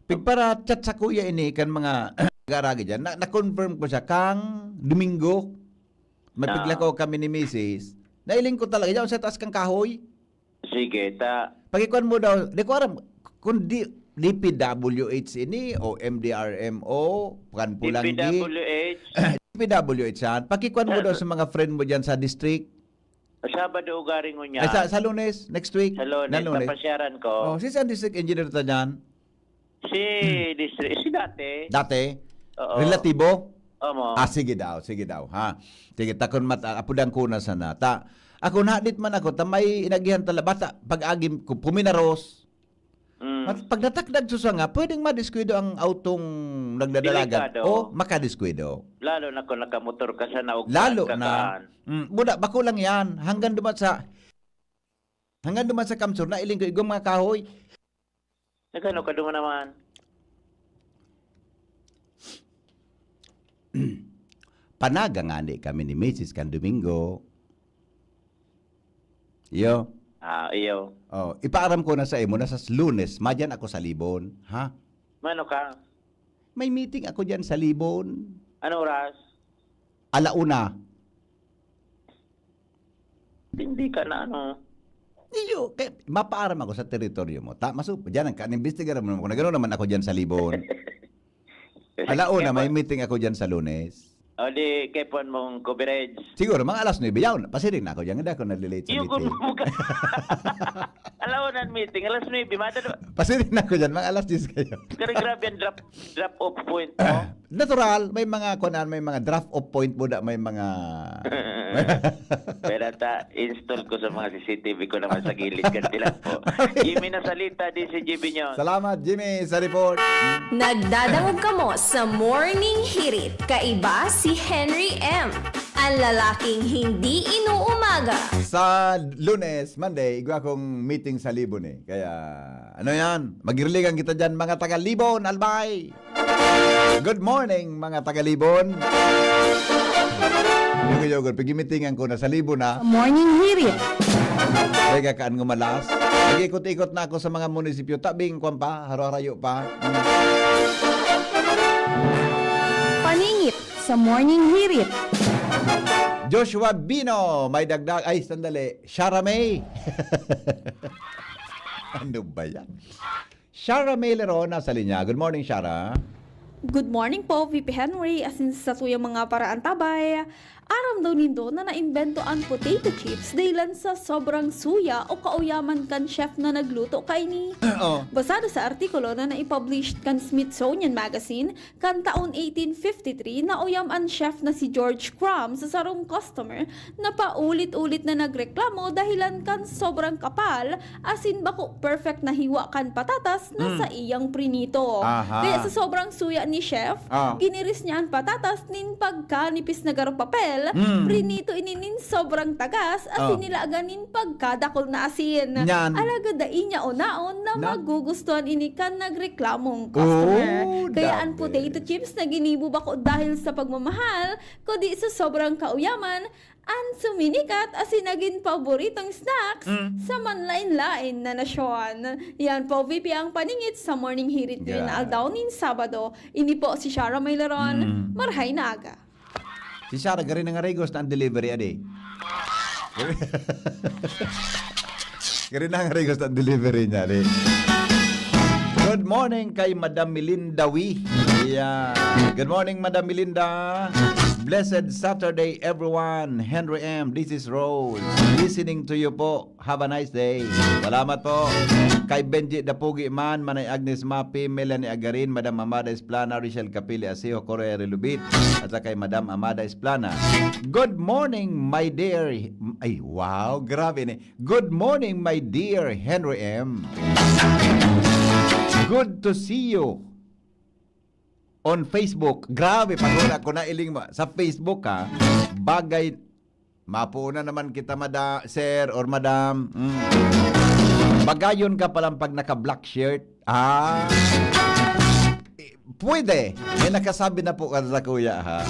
Pigpara chat sa kuya ini kan mga nag-aaragi dyan, na-confirm ko siya kang Domingo. Mapigla ko kami ni Mrs. Nailing ko talaga, yaon sa taas kang kahoy. Sige, Pagikuan mo daw, di ko aram, kung DPWH ini o MDRMO, kan Pulanggi. DPWH yan. Pakikuan mo daw sa mga friend mo dyan sa district. Sabado ugaring mo niya. Sa Lunes, next week. Sa Lunes, papasyaran ko. Si saan district engineer ta dyan? Si dati. Dati? Oo. Relatibo? Omo. Sige daw, ha. Sige, takon apudang kuna sana. Ako nadit man ako, may inagihan tala, bata, pag-agim ko, puminaros. Pag natakdag susanga, pwedeng madiskwido ang autong nagdadalagan. Delikado. O makadiskwido. Lalo na kung nakamotor ka sa naugpan. Lalo na. Buda, bako lang yan. Hanggang duman sa kamsur, na iling ko igong mga kahoy. Nagano ka duman naman? Panaga nga ni kami ni Mrs. kan Domingo. Iyo. Iyo. Ipaaram ko na sa imo na sa Lunes, madyan ako sa Libon, ha? Mano ka? May meeting ako dyan sa Libon. Ano oras? 1:00. Hindi ka na ano. Iyo, mapaaram ako sa teritoryo mo. Diyan ang kan-investigar mo naman. Nagano naman ako dyan sa Libon. 1:00, may meeting ako dyan sa Lunes. O di, kepon mong coverage. Siguro, mga 9:00, yaw, pasirin na ako dyan. Hindi ako nalilate sa Yung kung meeting. mo ka. Alaw na meeting, 9:00, Pasirin na ako dyan, mga 10:00 kayo. Kaya grabe ang drop off point mo. Natural, may mga kunan, may mga draft off point mo da, may mga Pero install ko sa mga CCTV ko naman sa gilid kanila po. Jimmy na salita di si Jimmy nyo. Salamat, Jimmy, sa report. Nagdadangog ka mo sa Morning Hirit. Kaiba si Henry M. Ang lalaking hindi inuumaga. Sa Lunes, Monday, igwa akong meeting sa Libon eh. Kaya, ano yan? Magirligan kita dyan, mga taga-Libon, albay! Good morning, mga taga-Libon. Yugod, pag-meetingan ko na sa Libon na. Morning Hirit. Kaya kaan gumalas. Nag-ikot-ikot na ako sa mga munisipyo. Tabing kwan pa, haro-harayo pa. Paningit sa Morning Hirit. Joshua Bino, may dagdag. Ay, sandali. Shara May. Ano ba yan? Shara May Leron, nasa linya. Good morning, Shara. Good morning po, VP Henry. Asin sa tuyang mga paraan tabay. Aram daw nindo na naimbento ang potato chips dahilan sa sobrang suya o kauyaman kan chef na nagluto kay ni. Basado sa artikulo na naipublish kan Smithsonian Magazine kan taon 1853 na uyam ang chef na si George Crumb sa sarong customer na paulit-ulit na nagreklamo dahilan kan sobrang kapal asin bako perfect na hiwa kan patatas na sa iyang prinito. Kaya sa sobrang suya ni chef, giniris niya ang patatas nin pagkanipis na garong papel, prinito ininin sobrang tagas asin nila aganin pagkadakol na asin. Alaga dain niya onaon na magugustuhan ini kan nagreklamong customer. Kaya ang potato chips na ginibo bako dahil sa pagmamahal, kundi sa sobrang kauyaman, ang suminikat asin naging paboritong snacks sa manlain-lain na nasyon. Yan po, VP ang paningit sa Morning Hirit yun na aldaw nin Sabado. Ini po si Shara Maylaron, marhay na aga. Si Shara, garin nga regos na ang delivery, adi. Garin nga regos na ang delivery niya, adi. Good morning kay Madam Melinda Wee. Yeah. Good morning, Madam Melinda. Blessed Saturday, everyone. Henry M. This is Rose. Listening to you po. Have a nice day. Salamat po. Kay Benji Dapugi Man, Manay Agnes Mapi, Melanie Agarin, Madam Amada Esplana, Richelle Capili Asio, Correa Relubit, at saka kay Madam Amada Esplana. Good morning, my dear... Ay, wow, grabe ni. Good morning, my dear Henry M. Good to see you. on Facebook. Grabe, pag ko na iling mo. Sa Facebook ha, bagay, mapuuna naman kita, sir or madam. Bagayon ka palang pag naka-black shirt. Pwede. May nakasabi na po ka sa kuya ha.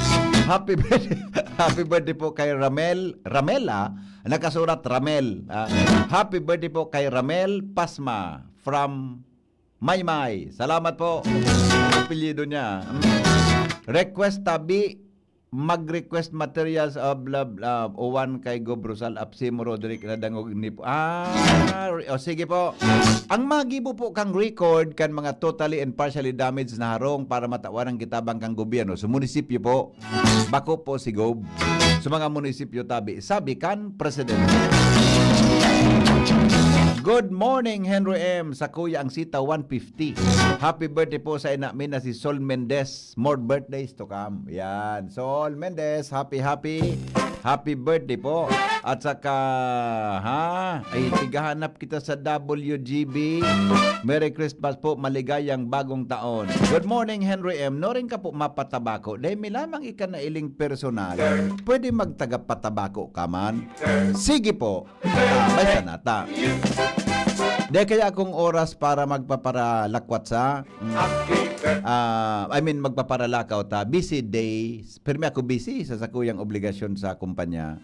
Happy birthday. Happy birthday po kay Ramela. Nakasurat Ramel. Happy birthday po kay Ramel Pasma from Maymay. Salamat po. Apelyido niya. Request tabi mag-request materials of blah blah uwan kay Gobrosal Apsimo Roderick na dangog ni po. Sige po. Ang magibo po kang record kan mga totally and partially damaged na harong para matawaran kitabang kang gobyerno. Sa munisipyo po, bako po si Gob. Sa mga munisipyo tabi, sabi kan Presidente. Good morning, Henry M. Sa kuya ang sita 150. Happy birthday po sa inamin na si Sol Mendez. More birthdays to come. Yan. Sol Mendez, happy birthday po. At saka, ay tigahanap kita sa WGB. Merry Christmas po, maligayang bagong taon. Good morning, Henry M. No rin ka po mapatabako. Dahil may lamang ika na iling personal. Pwede magtagapatabako ka man. Sige po. May sanata. Di kaya akong oras para magpaparalakwat sa magpaparalakaw ta. Busy days. Pero may ako busy sa sakuyang obligasyon sa kumpanya.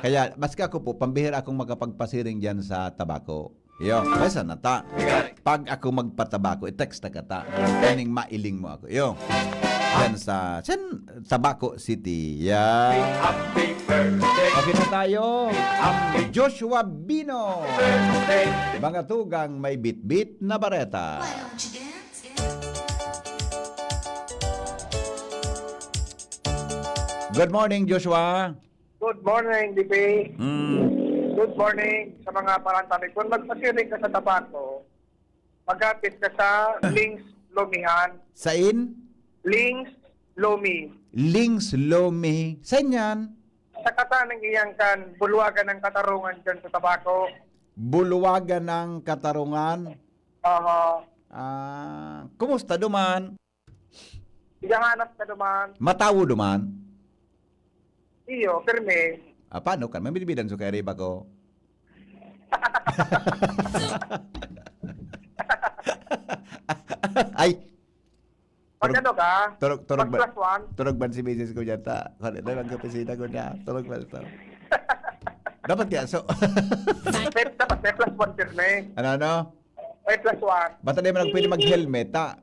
Kaya maski ako po, pambihira akong makapagpasiring dyan sa tabako. Yo, kaysa na ta. Pag ako magpatabako, i-text na ka ta. Kaning mailing mo ako. Yo. Yan sa Tabaco City. Yan. Okay na tayo. Joshua Bino. Mga tugang may bit-bit na bareta. Good morning, Joshua. Good morning, DP. Good morning sa mga parantabi. Kung magpasiring ka sa Tabaco, magapit ka sa Links Lomihan. Sain? Links Lomi. Links Lomi. Saan yan? Sa katanang iyang kan, bulwagan ng katarungan dyan sa Tabaco. Bulwagan ng Katarungan. Kumusta duman? Iyanganas ka naman. Matawo duman? Iyo, firme. Paano kan? May bilibidan so kay Riba ko. Ay, Pag ano ka? turog Pag plus one? Turog ban si business ko dyan ta. Kaya na lang kapisina ko niya. Turog ban ito. Dapat kaya so. Dapat may plus one firme. Ano? May plus one. Bata na yung pwede mag-helmet ta.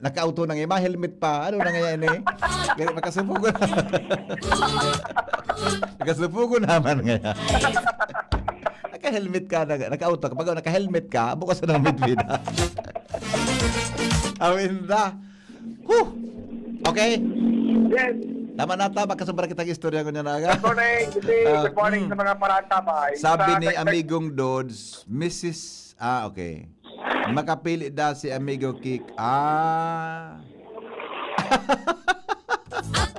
Naka-auto nang ima, helmet pa. Ano na ngayon eh? Makasupugo na. Nakasupugo naman ngayon. Naka-helmet ka, naka-auto. Kapag naka-helmet ka, bukas na ng midwida. Awinda. Okay? Yes. Tama na ta, makasubra kitang istorya ko niya na aga. Good morning, good morning sa mga parantabay. Sabi ni Amigong Dodds, Mrs. Okay. Makapili daw si Amigo Kik.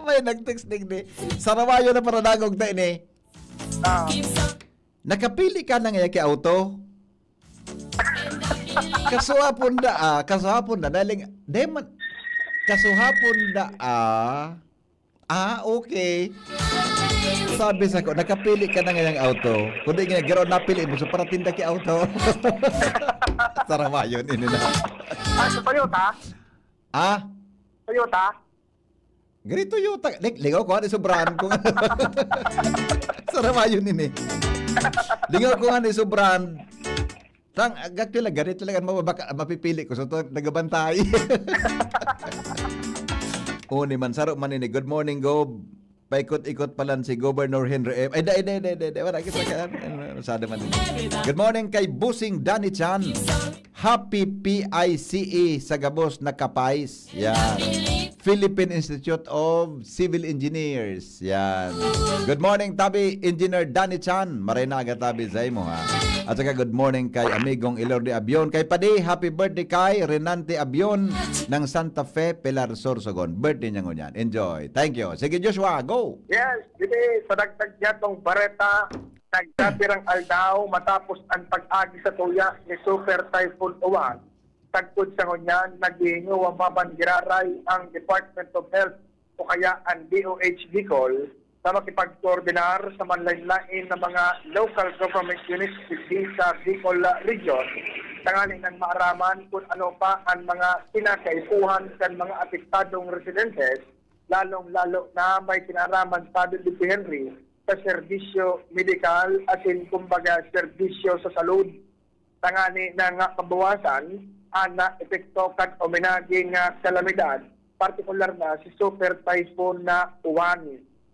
May nag-text ni. Sarawayo na para dagog ta ini. Nakapili ka na nga kay auto? Kasuhapon da daling deman kasuhapon da okay. Sabi sa ko, nakapili ka na ngayang auto. Kundi nga garo napili mo so para tinda ki auto. Saramayon ini na. Sa Toyota? Toyota? Ganito Toyota. Ligaw ko ano sobrahan ko. Saramayon ini. Ligaw ko ano sobrahan. Tang agak lang ganito lang mapipili ko so to nagabantay. Ni man saro man ini. Good morning, Gob. Paikot-ikot palan si Governor Henry M. Ay, wala kita ka. Sada man. Good morning kay Busing Danny Chan. Happy PICE sa Gabos na Kapais. Yan. Philippine Institute of Civil Engineers. Yan. Good morning, Tabi Engineer Danny Chan. Maray na aga tabi sa imo ha. At saka good morning kay amigong Ilorde Abion. Kay Padi, happy birthday kay Renante Abion ng Santa Fe, Pilar Sorsogon. Birthday niya ngunyan. Enjoy. Thank you. Sige Joshua, go! Yes, dili sa dagdag yatong bareta, nagdapirang aldaw matapos ang pag-agi sa tuya ni Super Typhoon Uwan. Tagpod sa ngunyan, naghihingo ang mabangiraray ang Department of Health o kaya ang DOH Bicol na makipag-coordinar sa manlain-lain ng mga local government units sa Bicol Region tangaling ng maaraman kung ano pa ang mga pinakaipuhan sa mga apektadong residentes, lalong-lalo na may kinaraman sa DP Henry sa serbisyo medikal at kumbaga serbisyo sa salud. Tangani na nga kabawasan ang epekto kan o minaging kalamidad, partikular na si Super Typhoon na Uwan.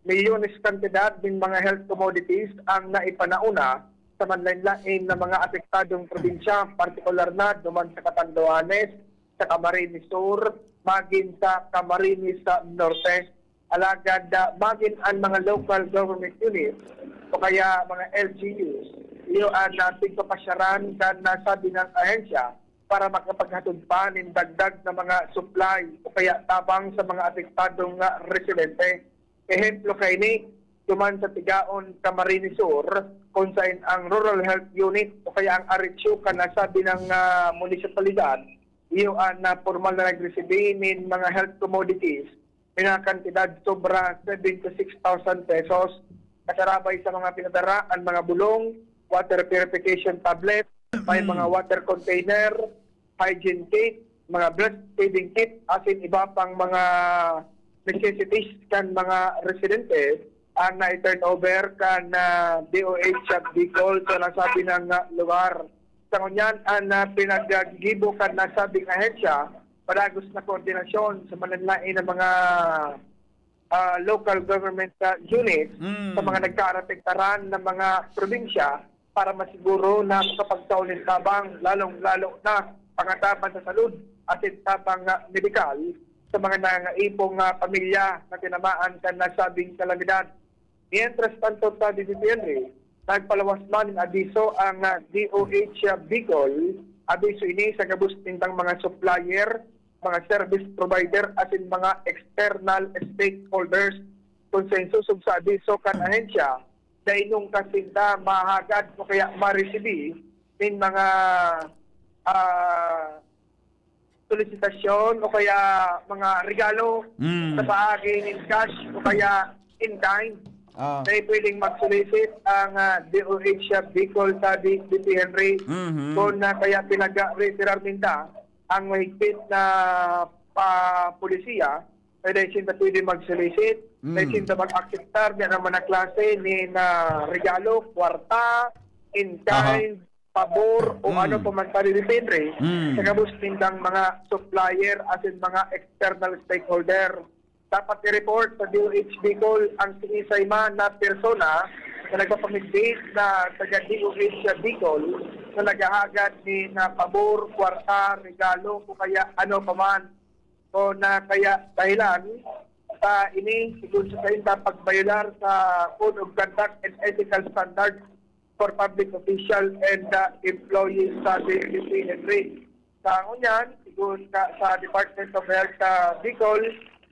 Milyones kantidad ng mga health commodities ang naipanauna sa manlain-lain na mga apektadong probinsya, partikular na duman sa Catanduanes, sa Camarines Sur, maging sa Camarines sa Norte. Alagad maging ang mga local government units o kaya mga LGUs, iyo ang tigpapasyaran kan nasabi ng ahensya para makapaghatod pa ng dagdag na mga supply o kaya tabang sa mga apektadong residente. Ehemplo kay ni, duman sa Tigaon, Camarines Sur, kung saan ang Rural Health Unit o kaya ang RHU ka nasabi ng munisipalidad, iyo ang formal na nag-receive ng mga health commodities, pinakantidad sobra 76,000 pesos, kasarabay sa mga pinadara ang mga bulong, water purification tablet, may mga water container, hygiene kit, mga breastfeeding kit, asin iba pang mga necessities kan mga residente ang na-turn over kan DOH at Bicol sa nasabi ng lugar. Sa ngunyan, ang pinaggibo kan nasabing ahensya, paragos na koordinasyon sa mananlain ng mga local government units sa mga nagkaarapektaran ng mga probinsya para masiguro na makapagsaulin tabang lalong-lalo na pangatapan sa salud at tabang medikal sa mga nangaipong pamilya na tinamaan sa nasabing kalamidad. Mientras tanto sa DDPNR, nagpalawas man ng abiso ang DOH Bicol, abiso ini sa gabusting ng mga supplier, mga service provider at mga external stakeholders. Konsensus sa abiso kan ahensya na inong kasinda mahagad o kaya ma-receive ng mga solicitasyon o kaya mga regalo sa paagi in cash o kaya in kind. Na pwedeng mag-solicit ang DOH Bicol sa DP Henry kung kaya pinag-retirar minta ang mahigpit na polisiya, dahil sinta pwede mag-solicit, dahil sinta mag-acceptar niya ng mga klase ni na regalo, kwarta, in kind, pabor o ano pa man pala depende sa gabusting ng mga supplier as in mga external stakeholder. Dapat i-report sa DOH Bicol ang sinisay man na persona na nagpapamigdate na taga-DOH Bicol na naghahagad ni na pabor, kwarta, regalo o kaya ano pa man. O na kaya dahilan sa ini siguro sa kayo pagbayular sa Code of Conduct and Ethical Standards for public official and employees sa DP Henry. Sa ngunyan, siguro sa Department of Health sa Bicol,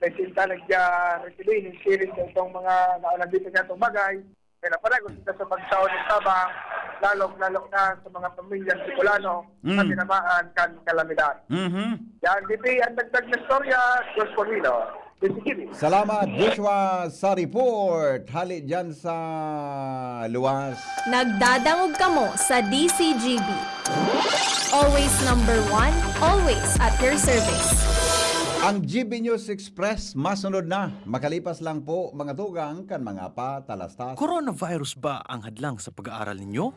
may sinta nag-receive ng sharing sa itong mga nandito niya itong bagay. Kaya parang gusto sa pagsaon ng tabang, lalong-lalo na sa mga pamilyang Bicolano na tinamaan kan kalamidad. Yan, DP, ang dagdag na storya, Diyos Porvino. Salamat, Joshua, sa report. Hali dyan sa luwas. Nagdadangog kamo sa DCGB. Always number one, always at your service. Ang GB News Express masunod na. Makalipas lang po mga tugang kan mga patalastas. Coronavirus ba ang hadlang sa pag-aaral ninyo?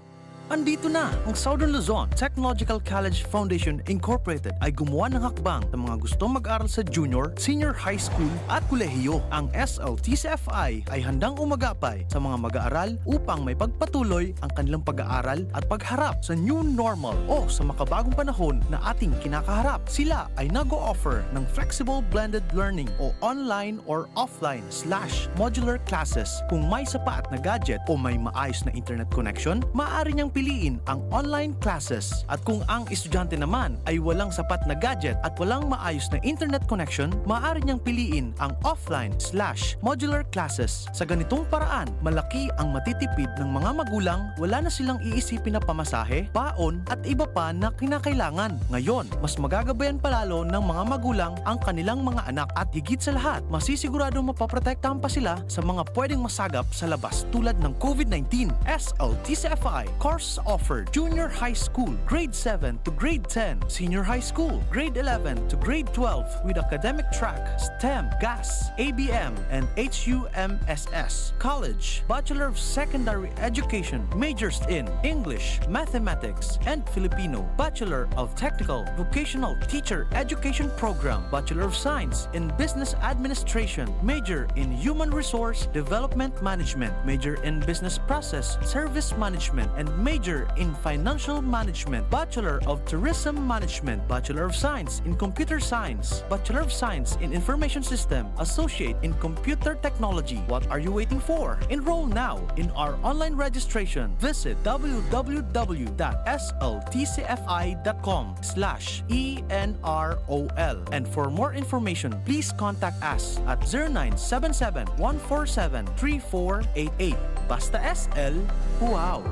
Andito na ang Southern Luzon Technological College Foundation Incorporated ay gumawa ng hakbang sa mga gustong mag-aral sa junior, senior high school at kolehiyo. Ang SLTCFI ay handang umagapay sa mga mag-aaral upang may pagpatuloy ang kanilang pag-aaral at pagharap sa new normal o sa makabagong panahon na ating kinakaharap. Sila ay nag-o-offer ng flexible blended learning o online or offline/modular classes. Kung may sapat na gadget o may maayos na internet connection, maaari niyang piliin ang online classes. At kung ang estudyante naman ay walang sapat na gadget at walang maayos na internet connection, maaari niyang piliin ang offline/modular classes. Sa ganitong paraan, malaki ang matitipid ng mga magulang, wala na silang iisipin na pamasahe, baon at iba pa na kinakailangan. Ngayon, mas magagabayan palalo ng mga magulang ang kanilang mga anak at higit sa lahat, masisigurado mapaprotektahan pa sila sa mga pwedeng masagap sa labas tulad ng COVID-19. SLTCFI course offered Junior High School, Grade 7 to Grade 10, Senior High School, Grade 11 to Grade 12 with academic track, STEM, GAS, ABM, and HUMSS. College, Bachelor of Secondary Education, majors in English, Mathematics, and Filipino. Bachelor of Technical Vocational Teacher Education Program, Bachelor of Science in Business Administration, major in Human Resource Development Management, major in Business Process Service Management, and major in Financial Management. Bachelor of Tourism Management, Bachelor of Science in Computer Science, Bachelor of Science in Information System, Associate in Computer Technology. What are you waiting for? Enroll now in our online registration. Visit www.sltcfi.com/ENROL. And for more information, please contact us at 0977-147-3488. Basta SL, wow!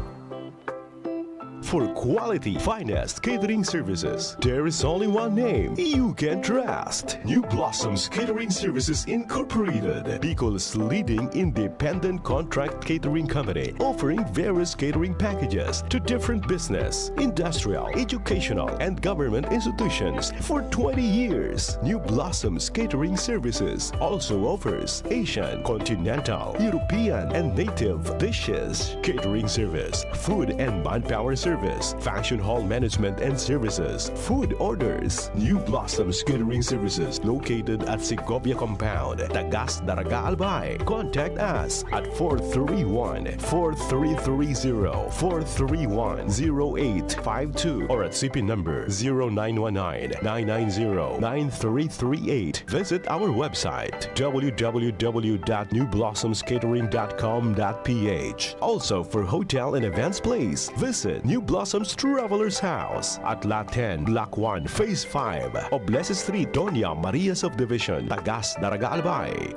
For quality, finest catering services, there is only one name you can trust. New Blossoms Catering Services Incorporated, Bicol's leading independent contract catering company, offering various catering packages to different business, industrial, educational, and government institutions for 20 years. New Blossoms Catering Services also offers Asian, continental, European, and native dishes, catering service, food and manpower service, function hall management and services, food orders. New Blossoms Catering Services located at Segovia Compound, Tagas, Daraga, Albay. Contact us at 431-4330-431-0852 or at CP number 0919-990-9338. Visit our website www.newblossomscatering.com.ph. Also for hotel and events place, visit New Blossoms Traveler's House at Lot 10, Block 1, Phase 5, Oblese Street, Doña Maria Subdivision, Tagas, Daraga, Albay.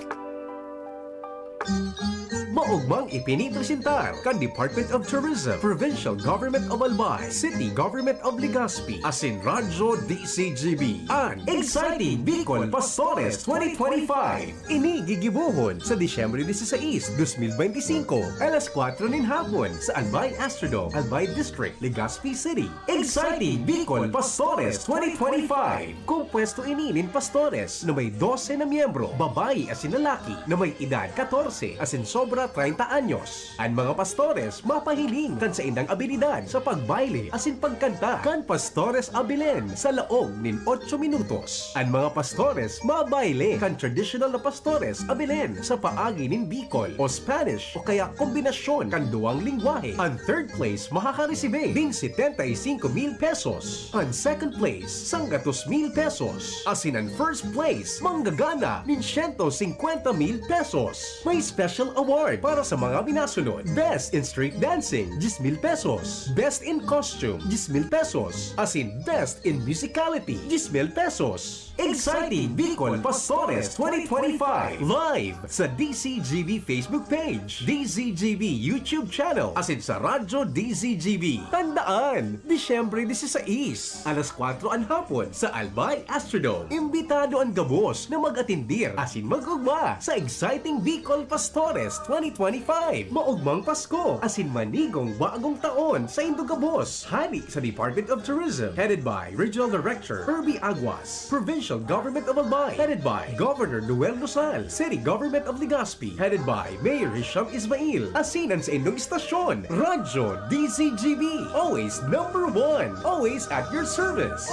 Maugmang ipinipresentar kan Department of Tourism, Provincial Government of Albay, City Government of Legazpi, asin Radyo DCGB, ang Exciting Bicol Pastores 2025. Ini gigibuhon sa Disyembre 16, 2025, alas 4 ng hapon sa Albay Astrodome, Albay District, Legazpi City. Exciting Bicol Pastores 2025. Kung pwesto ininin pastores na may 12 na miyembro, babae asin lalaki na may edad 14 asin sobra 30 anyos. Ang mga pastores mapahiling kan sa indang abilidad sa pagbaile asin pagkanta kan pastores abilen sa laong nin 8 minutos. Ang mga pastores mabaile kan traditional na pastores abilen sa paagi nin Bicol o Spanish o kaya kombinasyon kan duwang lingwahe. Ang third place makakaresibe ding 75,000 pesos. Ang second place 100,000 pesos. Asin ang first place manggagana nin 150,000 pesos. May special award para sa mga binasunod. Best in Street Dancing, 10,000 pesos. Best in Costume, 10,000 pesos. Asin Best in Musicality, 10,000 pesos. Exciting Bicol Pastores 2025 live sa DCGB Facebook page, DCGB YouTube channel, asin sa Radyo DCGB. Tandaan, Disyembre 16, alas 4 ang hapon sa Albay Astrodome. Imbitado ang gabos na mag-atindir asin mag-ugma sa Exciting Bicol Pastores 2025. Maugmang Pasko asin manigong bagong taon sa Indogabos. Hani sa Department of Tourism headed by Regional Director Herbie Aguas. Provincial Government of Albay headed by Governor Noel Rosal. City Government of Legazpi headed by Mayor Hisham Ismail. Asinan sa inyong istasyon, Radyo DCGB. Always number one. Always at your service.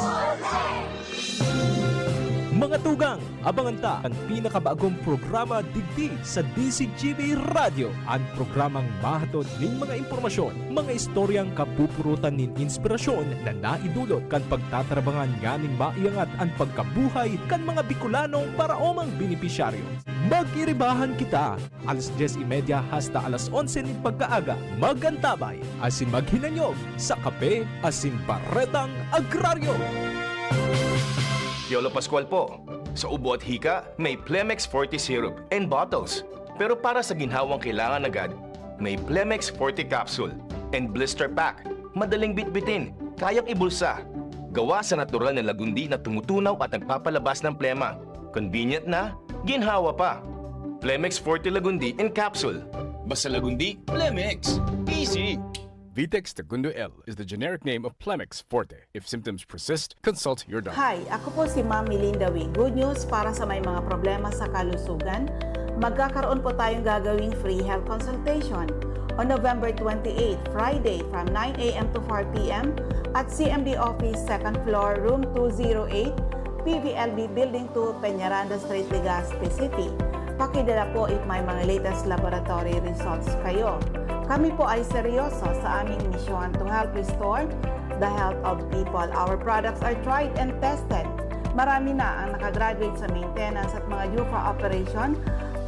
Mga tugang, abangan ta ang pinakabagong programa digdi sa DCGB Radio. Ang programang mahatod ning mga impormasyon, mga istoryang kapupurutan nin inspirasyon na naidulot kan pagtatrabangan nganing maiangat ang pagkabuhay kan mga Bicolanong paraomang benepisyaryo. Magiribahan kita, alas 10:30 hasta alas 11 nin pagkaaga. Magantabay, asin maghinanyog sa kape, asin paretang agraryo. Yolo Pascual po. Sa ubo at hika, may Plemex Forte Syrup and bottles. Pero para sa ginhawang kailangan agad, may Plemex Forte Capsule and Blister Pack. Madaling bitbitin, kayang ibulsa. Gawa sa natural na lagundi na tumutunaw at nagpapalabas ng plema. Convenient na, ginhawa pa. Plemex Forte Lagundi in Capsule. Basta lagundi, Plemex. Easy! Vitex Segundo L is the generic name of Plemex Forte. If symptoms persist, consult your doctor. Hi, ako po si Ma'am Melinda Wing. Good news para sa may mga problema sa kalusugan. Magkakaroon po tayong gagawing free health consultation on November 28, Friday from 9 a.m. to 4 p.m. at CMD Office, 2nd floor, room 208, PVLB Building 2, Peñaranda Street, Legazpi City. Pakidala po if may mga latest laboratory results kayo. Kami po ay seryoso sa aming misyon to help restore the health of people. Our products are tried and tested. Marami na ang nakagraduate sa maintenance at mga due for operation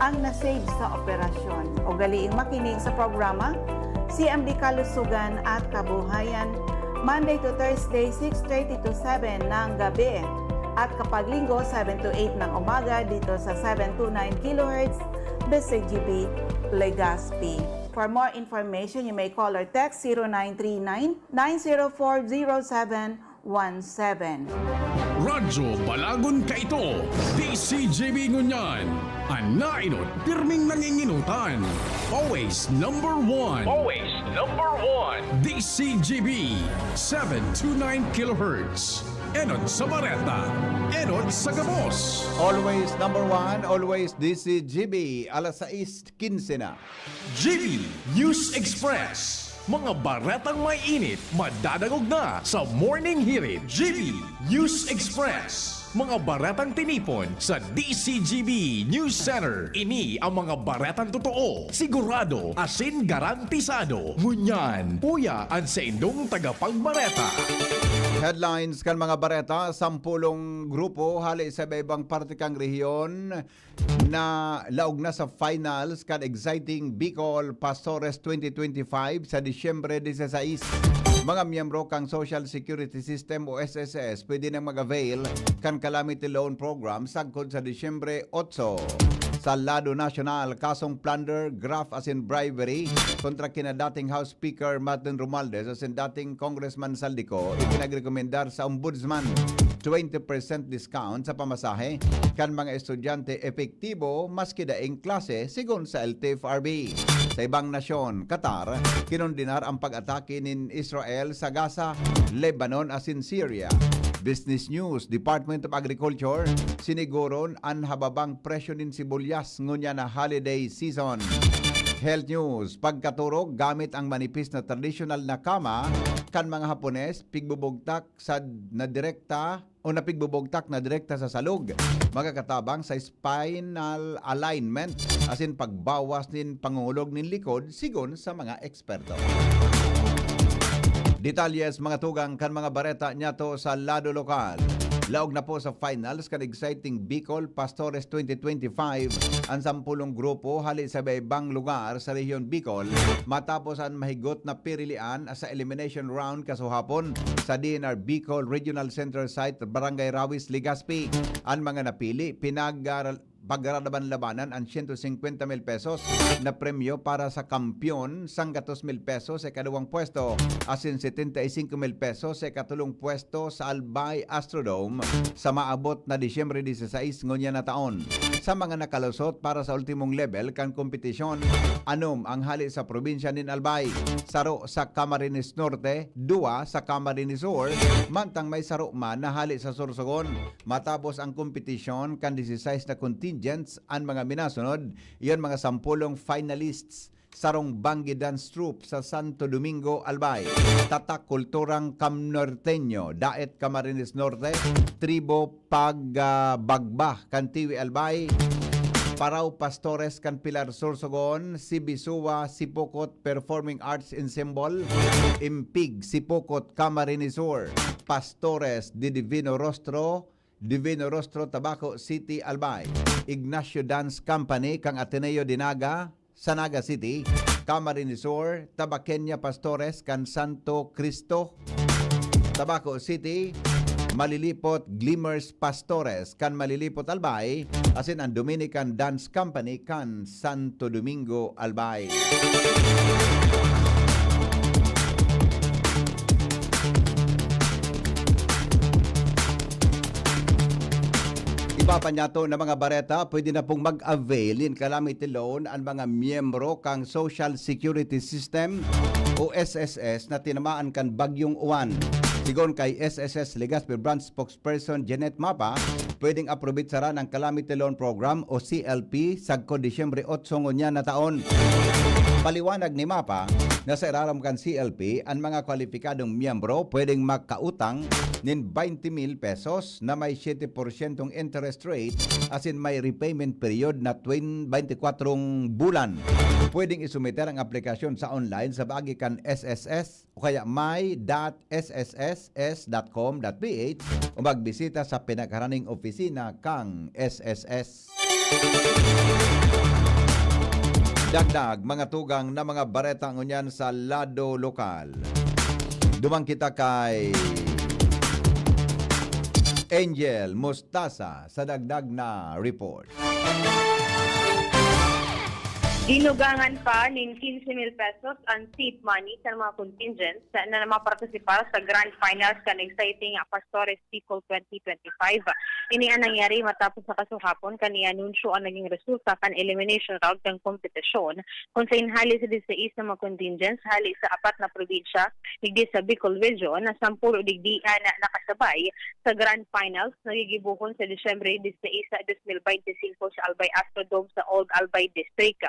ang nasave sa operasyon. O galiing makinig sa programa CMD Kalusugan at Kabuhayan, Monday to Thursday, 6:30 to 7 ng gabi. At kapag linggo, 7 to 8 ng umaga dito sa 729 kHz, BCGB, Legazpi. For more information, you may call or text 0939-904-0717. Radyo Balagon ka ito, DCGB Ngunyan. Anainot, pirming nanginginutan. Always number one. Always number one. DCGB, 729 kHz. Enot sa Bareta, Enot sa Gabos. Always number one, always DCGB, alas 6:15 na. GB News Express. Mga baretang may init, madadagog na sa Morning Hirit. GB News Express. Mga baretang tinipon sa DCGB News Center. Ini ang mga baretang totoo, sigurado, asin garantisado. Ngunyan, puya ang sa indong tagapagbareta. Headlines kan mga bareta, 10 grupo hali sa ibang parte kang rehiyon na laog na sa finals kan exciting Bicol Pastores 2025 sa Disyembre 16. Mga miyembro kang Social Security System o SSS pwede nang mag-avail kan Calamity Loan Program sagkod sa Disyembre 8. Sa lado nasyonal, kasong plunder, graft as in bribery kontra kina dating House Speaker Martin Romualdez as in dating Congressman Saldico, ipinagrekomendar sa Ombudsman 20% discount sa pamasahe kan mga estudyante epektibo maski daing klase sigon sa LTFRB. Sa ibang nasyon, Qatar, kinondinar ang pag-atake nin Israel sa Gaza, Lebanon as in Syria. Business News, Department of Agriculture, siniguron ang hababang presyo nin sibuyas ngunya na holiday season. Health News, pagkaturog gamit ang manipis na traditional na kama kan mga Hapones, pigbubugtak sa nadirekta o napigbubugtak na direkta sa salug. Magakatabang sa spinal alignment as in pagbawas nin pangungulog nin likod sigon sa mga eksperto. Detalyes mga tugang kan mga bareta nyato sa lado lokal. Laog na po sa finals kan exciting Bicol Pastores 2025 ang 10 grupo hali sa ibang lugar sa rehiyon Bicol matapos ang mahigot na pirilian sa elimination round kasuhapon sa DNR Bicol Regional Center Site Barangay Rawis, Legazpi. Ang mga napili pagralaban-labanan ang 150,000 pesos na premyo para sa kampiyon, 100,000 pesos sa ikaduwang pwesto, asin 75,000 pesos sa ikatulong pwesto sa Albay Astrodome sa maabot na Disyembre 16 ngunya na taon. Sa mga nakalusot para sa ultimong level kan kompetisyon, anom ang hali sa probinsya nin Albay, saro sa Camarines Norte, 2 sa Camarines Sur, mantang may saro man na hali sa Sorsogon. Matapos ang kompetisyon kan 16 na contingents ang mga minasunod, iyon mga 10 finalists sarong Bangi Dance Troupe sa Santo Domingo, Albay, Tatak Kulturang Camnorteño, Daet Camarines Norte, Tribo Pagbagba Kantiwi Albay, Paraw Pastores kan Pilar Sorsogon, Sibisuwa Sipokot Performing Arts Ensemble, Impig Sipokot Camarines Sur, Pastores de Divino Rostro Tabaco City Albay, Ignacio Dance Company kang Ateneo Dinaga sa Naga City, Camarines Sur, Tabaqueña Pastores kan Santo Cristo Tabaco City, Malilipot Glimmers Pastores kan Malilipot Albay, asin ang Dominican Dance Company kan Santo Domingo Albay. Iba pa niya to na mga bareta, pwede na pong mag-avail in calamity loan ang mga miyembro kang Social Security System o SSS na tinamaan kan Bagyong Uwan. Sigon kay SSS Legazpi Branch Spokesperson Janet Mapa, pwedeng aprobit sara ng Calamity Loan Program o CLP sagko Disyembre 8 ngunya na taon. Paliwanag ni Mapa na sa iraram kan CLP, ang mga kwalipikadong miyembro pwedeng magkautang nin 20,000 pesos na may 7% interest rate asin may repayment period na 24 bulan. Pwedeng isumiter ang aplikasyon sa online sa bagi kan SSS o kaya my.sss.com.ph o magbisita sa pinakaraning opisina kang SSS. Dagdag mga tugang na mga bareta ngunyan sa lado lokal. Dumang kita kay Angel Mustasa sa dagdag na report. Dinugangan pa nin 15,000 pesos ang seed money sa mga contingents na mapartisipar sa Grand Finals kan exciting Pastores Bicol 2025. Ini ang nangyari matapos sa kasuhapon kani anunsyo ang naging resulta kan elimination round ng kompetisyon kung sa inhali sa 16 na mga contingents hali sa 4 na probinsya digdi sa Bicol Region na 10 digdi na nakasabay sa Grand Finals nagigibuhon sa Disyembre 16 sa 2025 sa Albay Astrodome sa Old Albay District.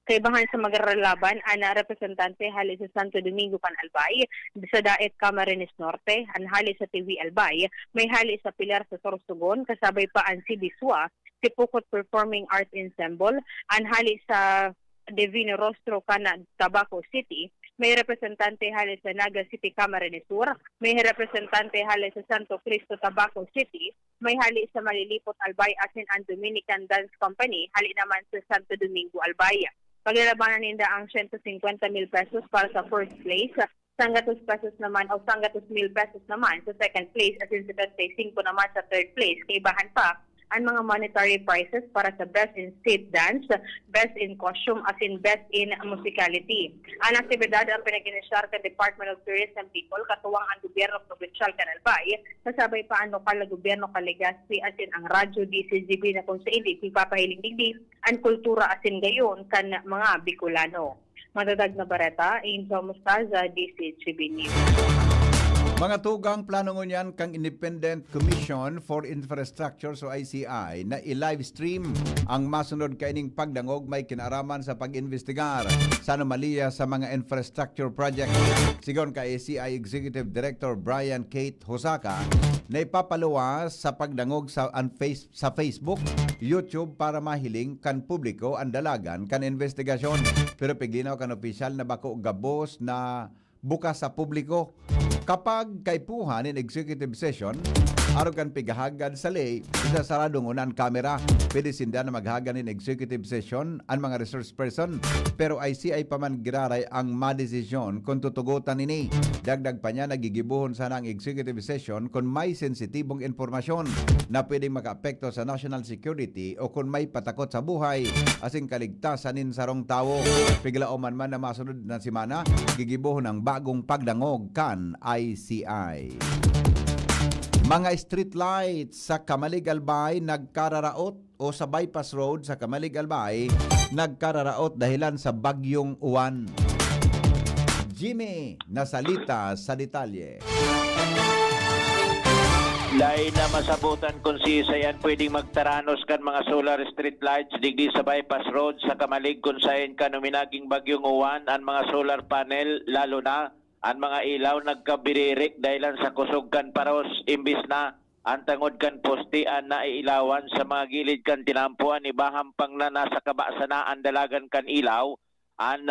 Kaibahan sa magralaban, ana representante hali sa Santo Domingo kan Albay, sa Daet Camarines Norte, an hali sa TV Albay, may hali sa Pilar sa Sorsogon, kasabay pa ang si Diswa, si Pukot Performing Arts Ensemble, an hali sa Divino Rostro kana Tabaco City, may representante hali sa Naga City Camarines Sur, may representante hali sa Santo Cristo Tabaco City, may hali sa Malilipot Albay asin ang Dominican Dance Company, hali naman sa Santo Domingo Albay. Paglalabanan ninda ang 150,000 pesos para sa first place, 100,000 pesos naman o 100,000 pesos naman sa second place at 75 naman sa third place. Kaibahan pa ang mga monetary prizes para sa Best in State Dance, Best in Costume, as in Best in Musicality. Ang aktibidad ang pinag-inisyar ka Department of Tourism Bicol, katuwang ang gobyerno provincial Canalbay, kasabay pa ang lokal na gobyerno Legazpi, as in ang radyo DCGB na kung sa hindi pipapahiling digdi ang kultura as in gayon kan mga Bicolano. Madadag na bareta, Angel Mustaza, DCGB News. Mga tugang plano ngunyan kang Independent Commission for Infrastructure so ICI na i-live stream ang masunod kaining pagdangog may kinaraman sa pag-investigar sa anomalya sa mga infrastructure project. Sigon ka ICI Executive Director Brian Kate Hosaka na ipapaluwas sa pagdangog sa Facebook, YouTube para mahiling kan publiko ang dalagan kan investigasyon. Pero piglinaw kan opisyal na bako gabos na bukas sa publiko. Kapag kaipuhan in executive session, araw kan pigahagad sa lay, isa saradong unan kamera, pwede sinda na maghagan in executive session ang mga resource person, pero ICI pa man giraray ang madesisyon kung tutugutan ini. Dagdag pa niya nagigibuhon sana ang executive session kung may sensitibong informasyon na pwedeng makaapekto sa national security o kung may patakot sa buhay asing kaligtasan nin sarong tao. Pigla o man na masunod na simana, gigibuhon ang bagong pagdangog kan ICI. Mga street lights sa Kamalig Albay nagkararaot o sa bypass road sa Kamalig Albay nagkararaot dahilan sa Bagyong Uwan. Jimmy nasalita sa detalye. Lain na masabutan kung sisayan pwedeng magtaranos kan mga solar street lights digdi sa bypass road sa Kamalig kung sayan ka numinaging Bagyong Uwan ang mga solar panel lalo na ang mga ilaw nagkabiririk dahilan sa kusog kan paros imbis na ang tangod kan poste ang naiilawan sa mga gilid kan tinampuan ibaham pang na nasa kabasa na ang dalagan kan ilaw ang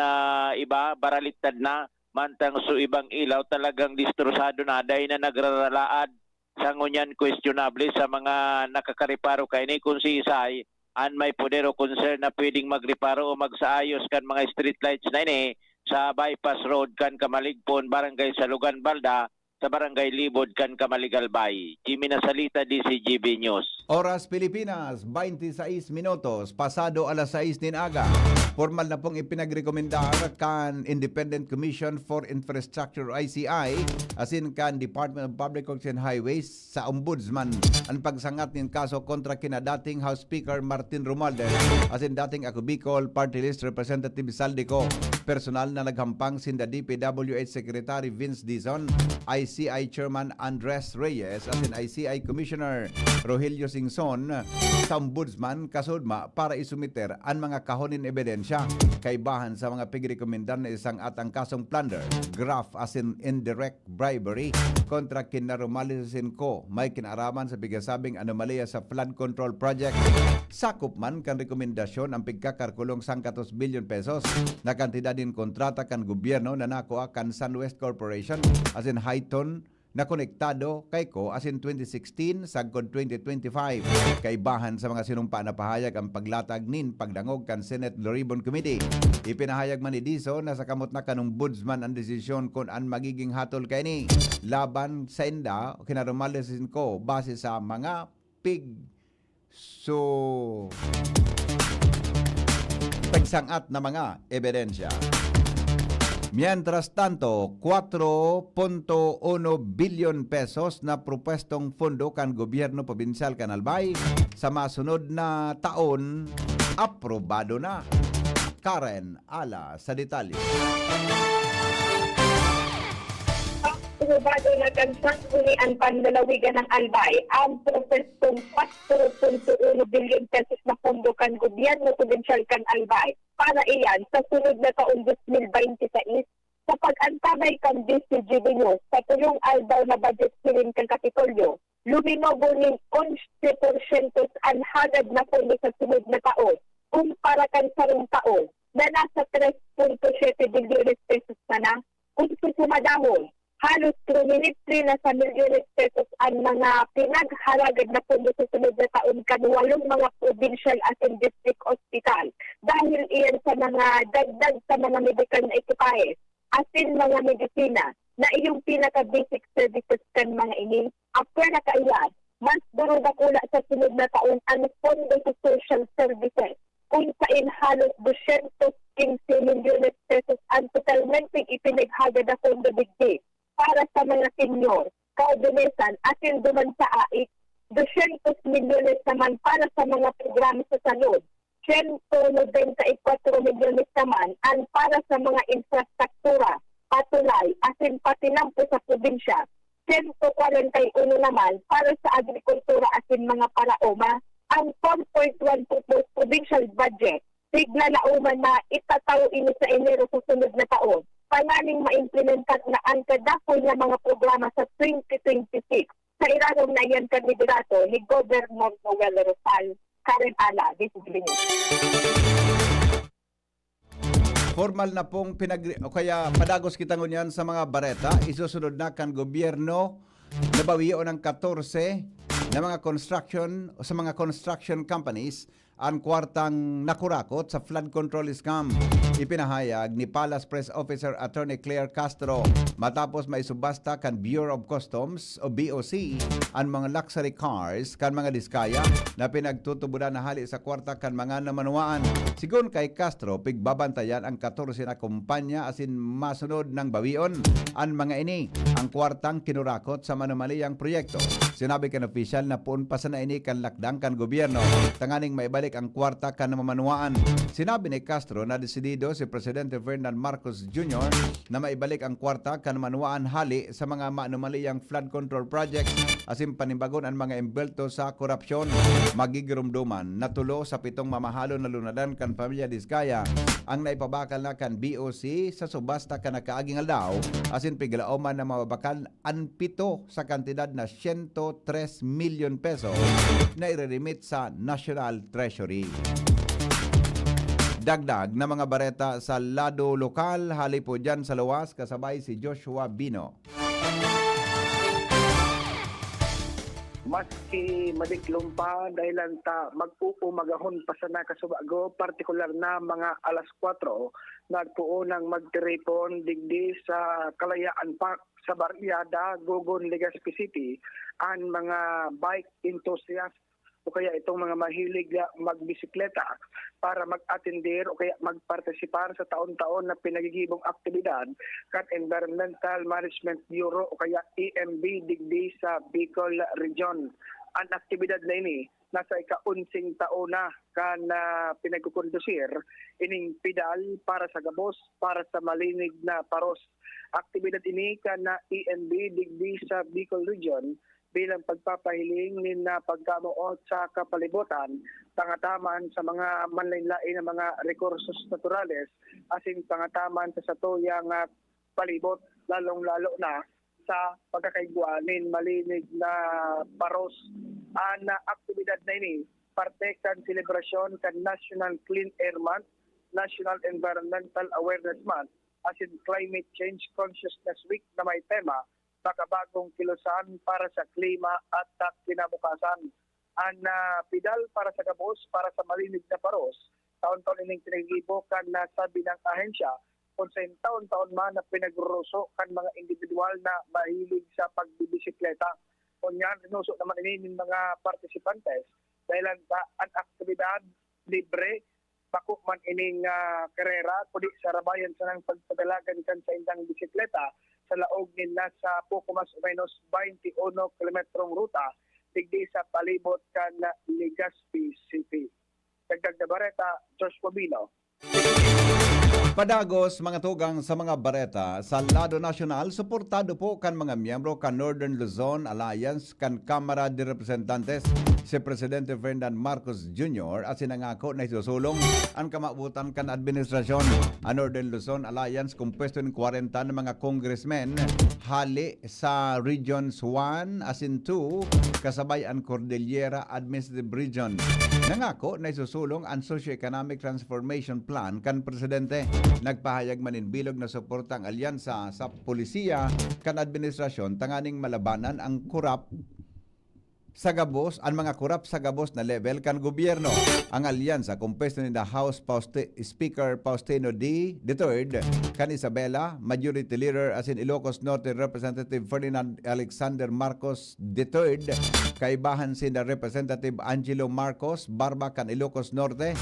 iba baralitad na mantang so ibang ilaw talagang distrusado na dahil na nagraralaad sa ngunyan questionable sa mga nakakareparo kay ni kung si Isay ang may poder o concern na pwedeng magreparo o magsaayos kan mga street lights na ini sa bypass road kan Kamaligpon, Barangay Salugan, Balda sa Barangay Libod, kan Kamaligalbay. Jimmy Nasalita, DCGB News. Oras Pilipinas, 26 minutos, pasado alas 6 din aga. Formal na pong ipinagrekomendar kan Independent Commission for Infrastructure ICI, asin kan Department of Public Works and Highways sa Ombudsman ang pagsangat ng kaso kontra kina dating House Speaker Martin Romualdez, asin dating Ako Bicol Party List Representative Saldico. Personal na naghampang sinda DPWH Secretary Vince Dizon, ICI Chairman Andres Reyes, asin ICI Commissioner Rogelio Singson sa Ombudsman kasudma para isumiter ang mga kahonin ebidensya kaibahan sa mga pigrekomendar na isang atang kasong plunder, graft asin indirect bribery kontra kina Romualdez ko may kinaraman sa bigasabing anomalya sa flood control project. Sakop man kan rekomendasyon ang pigkakarkulong 100 billion pesos na kantidad din kontrata kan gobyerno na nakuha kan SunWest Corporation asin Highton na konektado kay ko as in 2016 sagkod 2025 kaibahan sa mga sinumpa na pahayag ang paglatag nin pagdangog kan Senate Blue Ribbon Committee. Ipinahayag man ni Diso na sa kamot na kanong ombudsman ang desisyon kung an magiging hatol kay ni laban sa inda kinarumalisin ko base sa mga pagsangat na mga ebidensya. Mientras tanto, 4.1 billion pesos na propwestong pondo kan gobyerno probinsal kan Albay sa masunod na taon aprobado na. Karen Ala sa detalye. Aprobado na kan sanggunian panlalawigan ng Albay ang propwestong 4.1 billion pesos na pondo kan gobyerno probinsal kan Albay para iyan sa sunod na taon 2026 sa pag-antabay kan DCGB News sa tuyong albaw na budget hearing kan Kapitolyo. Luminobo ng 11% ang hagad na pondo sa sunod na taon kumpara kan sarong taon na nasa 3.7 billion pesos na kung susumadahon. Halos truminitri na sa milyones pesos ang mga pinagharagad na pondo sa sunod na taon kan 8 mga provincial at district hospital dahil iyan sa mga dagdag sa mga medical na ekipahe asin mga medisina na iyong pinaka-basic services kan mga ini. Apwer na kailan, mas darudakula sa sunod na taon ang pondo sa social services kung saan halos 215 milyones pesos ang totalmente ipinaghagad na pondo digdi para sa mga senior, kaudumesan atin duman sa AIC, 200 milyones naman para sa mga programa sa salud, 194 milyones naman ang para sa mga infrastruktura, patulay, asin patinampo sa probinsya, 141 naman para sa agrikultura asin mga paraoma, ang 4.1 provincial budget, tiglalauman na itataw ini sa Enero sa sunod na taon. Pangaling maimplementar na ang kadakol na mga programa sa 2026 sa iranong na iyan kandidato ni Governor Noel Rosal. Karen Ala, DCGB News. Formal na pong kaya padagos kita ngunyan sa mga bareta, isusunod na kan gobyerno nabawiyo ng 14 na mga construction companies ang kwartang nakurakot sa flood control scam. Ipinahayag ni Palace Press Officer Attorney Claire Castro matapos maisubasta kan Bureau of Customs o BOC ang mga luxury cars kan mga diskaya na pinagtutubudan na hali sa kwarta kan mga namanuaan. Sigun kay Castro, pigbabantayan ang 14 na kumpanya asin masunod ng bawion ang mga ini ang kwartang kinurakot sa manumaliyang proyekto. Sinabi kan official na puun pa sa na ini kan lakdang kan gobyerno tanganing maibalik ang kwarta kan mamanuaan. Sinabi ni Castro na desidido si Presidente Ferdinand Marcos Jr. na maibalik ang kwarta kan manuaan hali sa mga manumaliyang flood control project asin panimbagon ang mga embelto sa korupsyon. Magigirumduman na tulo sa 7 mamahalo na lunadan kan pamilya Diskaya ang naipabakal na kan BOC sa subasta kan nakaaging aldaw asin piglaoman na mababakal ang 7 sa kantidad na 103 million pesos na ireremit sa National Treasury. Dagdag na mga bareta sa lado lokal, hali po dyan sa luwas, kasabay si Joshua Bino. maski madiklom pa dahil ta mag-uumagahon pa sana kasubago, partikular na mga alas 4 nagpuunang magtiripon digdi sa Kalayaan Park sa Barriada, Gogon, Legazpi City ang mga bike enthusiasts o kaya itong mga mahilig magbisikleta para mag-atender o kaya magpartisipar sa taon-taon na pinagigibong aktibidad kat Environmental Management Bureau o kaya EMB digdi sa Bicol Region. Ang aktibidad na ini nasa ika-unsing taon na kan pinagkukondusir ining pidal para sa gabos, para sa malinig na paros. Aktibidad ini kan na EMB digdi sa Bicol Region bilang pagpapahiling na pagkamuot sa kapalibutan, tangataman sa mga manlain-lain na mga rekursos naturales, asing tangataman sa satuyang palibot, lalong-lalo na sa pagkakaigwanin malinig na paros. Ang aktibidad na ini, parte kan selebrasyon kan National Clean Air Month, National Environmental Awareness Month, asin Climate Change Consciousness Week na may tema, makabagong kilusan para sa klima at kinabukasan. Ang pidal para sa gabos, para sa malinig na paros, taon-taon ining pinagibukan na sabi ng ahensya, kung sa taon-taon man na pinagruso kan mga individual na mahilig sa pagbibisikleta. Kung yan, rinuso naman ini ng mga partisipantes dahil ang aktibidad libre, bako man ining karera, kundi sa rabayan sa nang pagpadalagan kan sa indang bisikleta, sa laog nila sa poco mas o menos 21 kilometrong ruta digdi sa palibot kan Legazpi City. Dagdag na bareta, Joshua Bino. Padagos mga tugang sa mga bareta sa lado nasyonal, suportado po kan mga miyembro kan Northern Luzon Alliance kan Kamara de Representantes si Presidente Ferdinand Marcos Jr. at sinangako na isusulong ang kamabutan kan administrasyon. Ang Northern Luzon Alliance kumpuesto ng 40 ng mga congressmen hali sa Regions 1 asin 2 kasabay ang Cordillera Administrative Region. Nangako na isusulong ang Socio-Economic Transformation Plan kan Presidente. Nagpahayag maninbilog na suporta ang alyansa sa polisiya kan administrasyon tanganing malabanan ang kurap sa gabos, ang mga kurap sa gabos na level kan gobyerno. Ang alyansa kumpuesto ni the House Speaker Faustino D. III, kan Isabela, Majority Leader as in Ilocos Norte Representative Ferdinand Alexander Marcos III, kaibahan si the Representative Angelo Marcos Barba kan Ilocos Norte,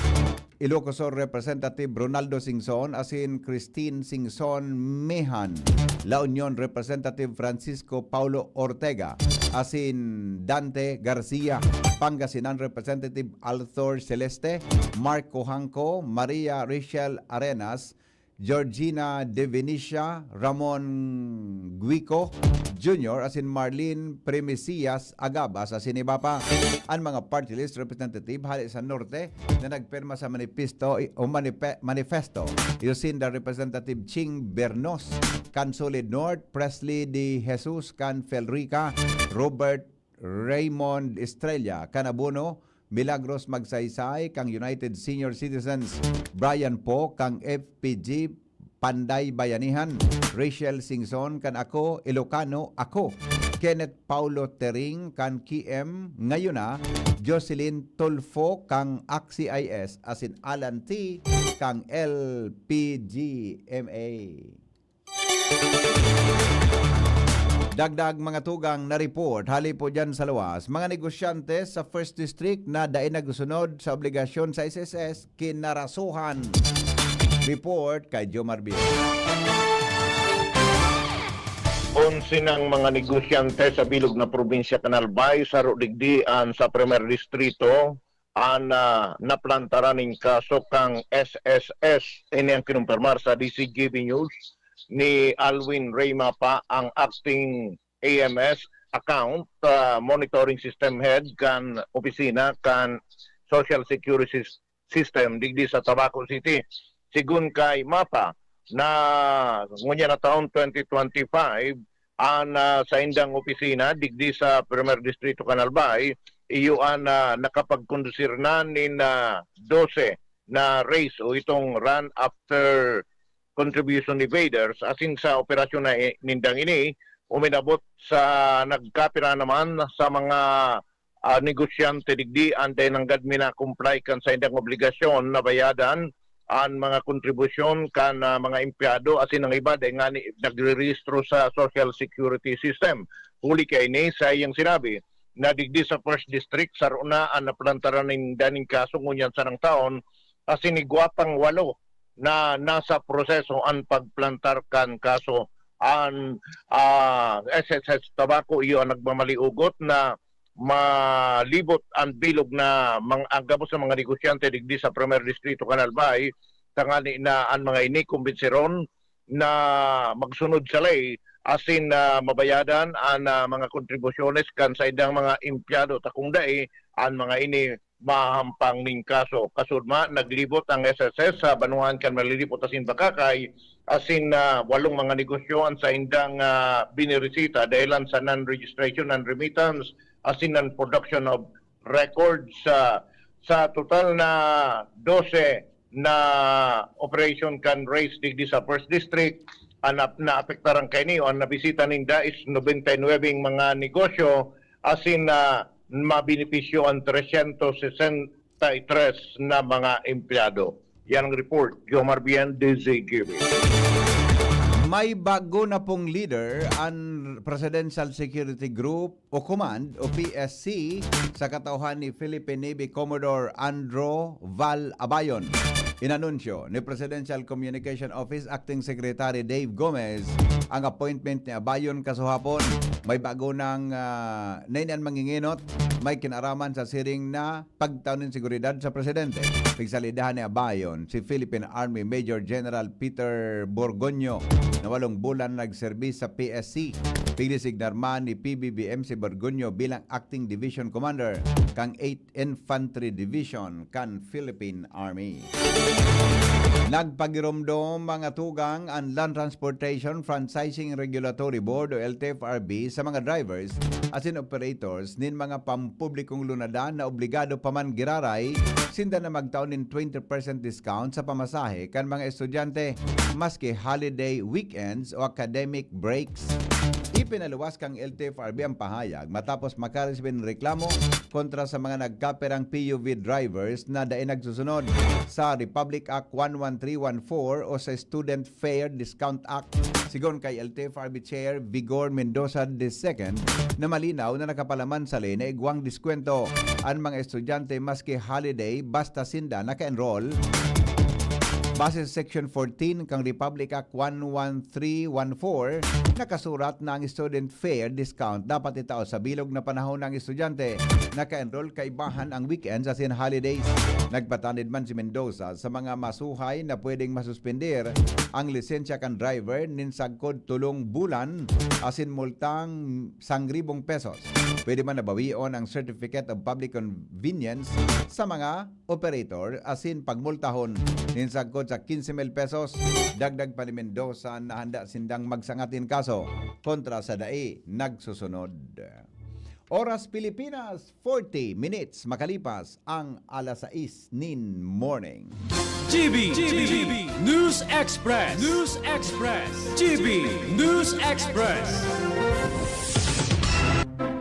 Ilocos Sur Representative Ronaldo Singson as in Christine Singson Mehan, La Union Representative Francisco Paulo Ortega as in Dante Garcia, Pangasinan Representative Althor Celeste, Mark Cojanco, Maria Rachel Arenas, Georgina De Venecia, Ramon Guico Jr. as in Marlene Premisias Agabas as in iba pa. Ang mga party list representative hali sa Norte na nagpirma sa manifesto Yosinda Representative Ching Bernos, kan Solid North, Presley De Jesus, kan Felrica, Robert Raymond Estrella, kan Abono, Milagros Magsaysay, kang United Senior Citizens, Brian Po, kang FPG Panday Bayanihan, Rachel Singson, kan Ako Ilocano Ako, Kenneth Paulo Tering, kan KM Ngayuna, Jocelyn Tulfo, kang AXIS, asin Alan T, kang LPGMA. Dagdag mga tugang na report, hali po dyan sa luwas, mga negosyante sa First District na daing nagsunod sa obligasyon sa SSS, kinarasuhan. Report kay Joe Marbil. 11 ng mga negosyante sa bilog na probinsya Canalbay sa Rodigdian sa Primer Distrito ang naplantaran ng kaso kang SSS. Ini ang kinumpirmar sa DCGB News ni Alwin Reyma pa, ang acting AMS account monitoring system head kan opisina kan Social Security System digdi sa Tabaco City. Sigun kay Mapa na ngunya na taon 2025 ang sa indang opisina digdi sa Primer Distrito Canalbay iyo ang nakapagkondusir na nin 12 na race o itong run after contribution evaders. Asin sa operasyon na nindang ini uminabot sa nagkapira naman sa mga negosyante digdi antay ng gadmi na comply kan sa indang obligasyon na bayadan ang mga kontribusyon kan mga empleyado asin ang iba dahil nga nagre-registro sa Social Security System. Huli kay ni sa iyang sinabi na digdi sa First District sa runa ang naplantaran ng daning kaso ngunyan sa ng taon asin igwapang 8 na nasa proseso ang pagplantar kan kaso ang SSS Tobacco iyo ang nagmamaliugot na malibot ang bilog na ang gabos ng mga negosyante digdi sa Premier Distrito Canalbay tangani na ang mga ini kumbinsiron na magsunod sa ley asin mabayadan ang mga kontribusyones kan sa idang mga empleyado takong dai ang mga ini mahampang ning kaso. Kasudma naglibot ang SSS sa Banuan kan malilipot asin bakakay asin 8 mga negosyoan sa indang biniresita dahilan sa non-registration and remittance asin ang production of records sa total na 12 na operation can raise digdi sa First District na apektaran kay niyo ang nabisita ninda is 99 mga negosyo asin mabenepisyo ang 363 na mga empleyado. Yan ang report. Jomar Bien, DZGB. May bago na pong leader ang Presidential Security Group o Command o PSC sa katauhan ni Philippine Navy Commodore Andro Val Abayon. Inanunsyo ni Presidential Communication Office Acting Secretary Dave Gomez ang appointment ni Abayon kasuhapon. May bago ng nainan manginginot, may kinaraman sa siring na pagtaunin seguridad sa presidente. Pigsalidahan ni Abayon si Philippine Army Major General Peter Borgonyo na 8 bulan nagserbis sa PSC. Pigdesignarman ni PBBM si Borgonyo bilang Acting Division Commander kang 8th Infantry Division kan Philippine Army. Nagpagiromdom mga tugang ang Land Transportation Franchising Regulatory Board o LTFRB sa mga drivers asin operators nin mga pampublikong lunadan na obligado pa man giraray sinda na magtaon nin 20% discount sa pamasahe kan mga estudyante maski holiday weekends o academic breaks. Ipinaluwas kang LTFRB ang pahayag matapos makaresibin reklamo kontra sa mga nagkaperang PUV drivers na daing nagsusunod sa Republic Act 11314 o sa Student Fare Discount Act. Sigon kay LTFRB Chair Vigor Mendoza II na malinaw na nakapalaman sa ley na igwang diskwento ang mga estudyante maski holiday basta sinda naka-enroll base sa Section 14 kang Republic Act 11314, nakasurat na ang student fare discount dapat itao sa bilog na panahon ng estudyante. Naka-enroll kaibahan ang weekends as in holidays. Nagpatanid man si Mendoza sa mga masuhay na pwedeng masuspender ang lisensya kan driver nin sagkod 3 bulan asin multang 1,000 pesos. Pwede man nabawion ang Certificate of Public Convenience sa mga operator asin pagmultahon nin sagkod sa 15,000 pesos. Dagdag pa ni Mendoza na handa sindang magsangatin kaso kontra sa dai nagsusunod. Oras Pilipinas, 40 minutes makalipas ang alas 6 nin morning. GB News Express. GB News Express.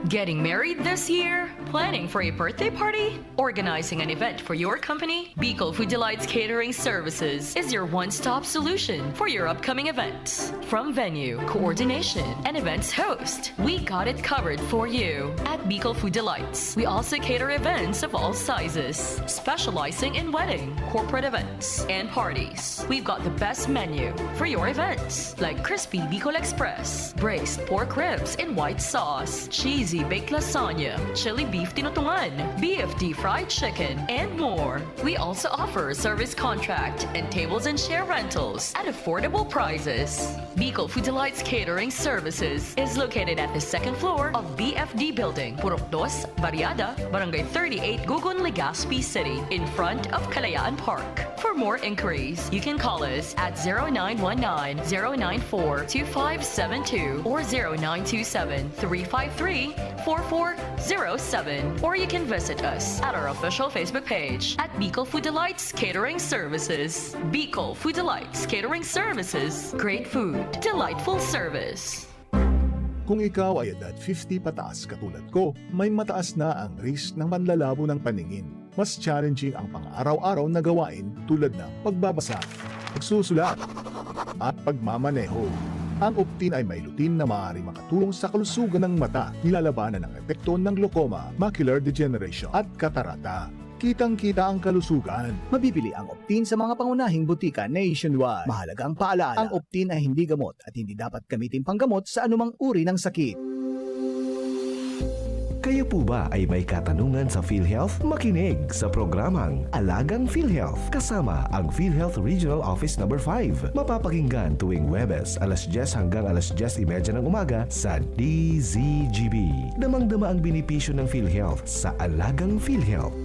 Getting married this year? Planning for a birthday party? Organizing an event for your company? Bicol Food Delights Catering Services is your one-stop solution for your upcoming events. From venue, coordination, and events host, we got it covered for you. At Bicol Food Delights, we also cater events of all sizes, specializing in wedding, corporate events, and parties. We've got the best menu for your events, like crispy Bicol Express, braised pork ribs in white sauce, cheesy baked lasagna, chili beef tinutungan, BFD fried chicken, and more. We also offer service contract and tables and chair rentals at affordable prices. Bicol Food Delights Catering Services is located at the second floor of BFD Building, Purok 2, Barriada, Barangay 38, Gugun, Legazpi City, in front of Kalayaan Park. For more inquiries, you can call us at 0919-094-2572 or 0927-353-4407, or you can visit us at our official Facebook page at Bicol Food Delights Catering Services. Bicol Food Delights Catering Services. Great food, delightful service. Kung ikaw ay edad 50 pataas katulad ko, may mataas na ang risk ng panlalabo ng paningin. Mas challenging ang pang-araw-araw na gawain tulad ng pagbabasa, pagsusulat, at pagmamaneho. Ang Optin ay may lutin na maaari makatulong sa kalusugan ng mata, nilalabanan ang epekto ng glaucoma, macular degeneration at katarata. Kitang-kita ang kalusugan. Mabibili ang Optin sa mga pangunahing butika nationwide. Mahalaga ang paalala, ang Optin ay hindi gamot at hindi dapat gamitin panggamot sa anumang uri ng sakit. Kayo po ba ay may katanungan sa PhilHealth? Makinig sa programang Alagang PhilHealth kasama ang PhilHealth Regional Office No. 5. Mapapakinggan tuwing Huwebes, alas 10 hanggang alas 10:30 ng umaga sa DZGB. Damang-dama ang benepisyo ng PhilHealth sa Alagang PhilHealth.